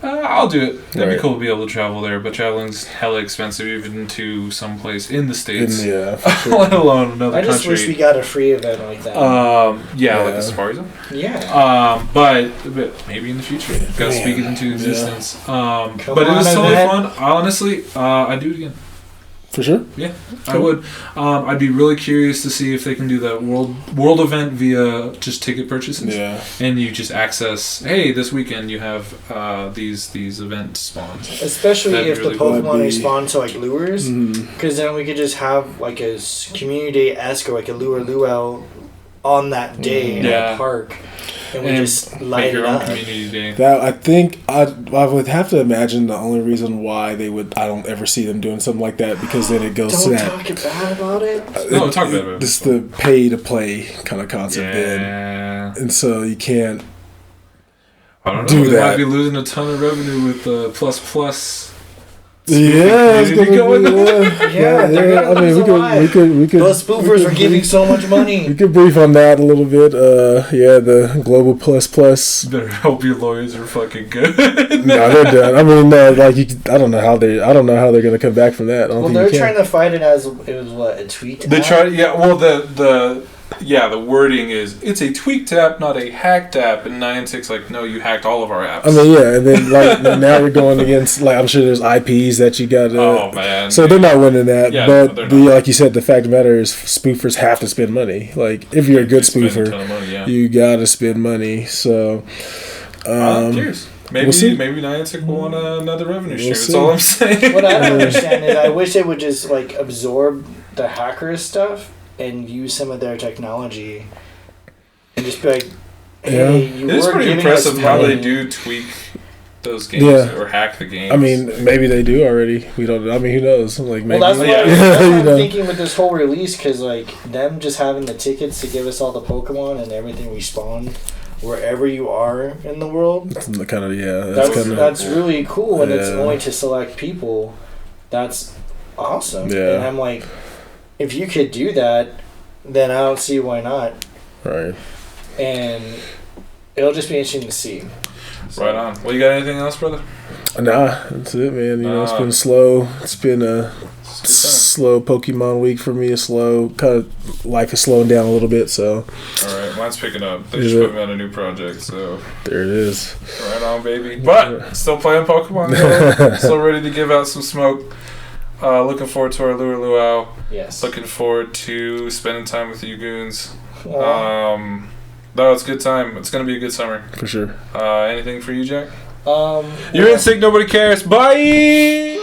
I'll do it. That'd be cool to be able to travel there, but traveling's hella expensive even to some place in the States. For sure. Let alone another country. I just wish we got a free event like that. Like the Safari Zone. Yeah. But maybe in the future. Gotta speak it into existence. But it was totally fun. Honestly, I'd do it again. For sure? Yeah, I would. I'd be really curious to see if they can do that world event via just ticket purchases. Yeah. And you just access, hey, this weekend you have these event spawns. Especially if really the Pokemon respawn to like lures. Because then we could just have like a community day-esque or like a Luau on that day in the park. And we just light it up. Community day. That I think I would have to imagine the only reason why they would, I don't ever see them doing something like that, because then it goes to that. Don't talk bad about it. No, talk bad about it. It's the pay to play kind of concept. Yeah. And so you can't. I don't know. They might be losing a ton of revenue with plus. Yeah, it's gonna I mean, we could. Those spoofers are giving so much money. We could brief on that a little bit. The global plus. Better hope your lawyers are fucking good. No, they're done. I mean, I don't know how they're gonna come back from that. They're trying to fight it as it was a tweet. They try. Yeah. Well, the wording is it's a tweaked app, not a hacked app. And Niantic's like, no, you hacked all of our apps. I mean, yeah, and then now you're going against, I'm sure there's IPs that you got. Oh man! So they're not winning that. Yeah, but like you said, the fact of the matter is, spoofers have to spend money. Like if you're a good spoofer, you gotta spend money. So, I'm curious. Maybe Niantic will want another revenue stream. That's all I'm saying. What I don't understand is, I wish they would just absorb the hackers stuff and use some of their technology and just be like, hey, it is pretty impressive how they do tweak those games or hack the games. I mean, maybe they do already. We don't. I mean, who knows? Maybe. Well, that's what I'm thinking with this whole release, because them just having the tickets to give us all the Pokemon and everything we spawn wherever you are in the world. That's really cool, and it's only to select people. That's awesome. Yeah. And I'm like, if you could do that, then I don't see why not. Right. And it'll just be interesting to see. So. Right on. Well, you got anything else, brother? Nah, that's it, man. It's been slow. It's been a slow Pokemon week for me. It's slow. Kind of life is slowing down a little bit, so. All right, mine's picking up. They just put me on a new project, so. There it is. Right on, baby. But still playing Pokemon Go. Still ready to give out some smoke. Looking forward to our Luau. Yes. Looking forward to spending time with you goons. No, it's a good time. It's going to be a good summer. For sure. Anything for you, Jack? You're in sync. Nobody cares. Bye!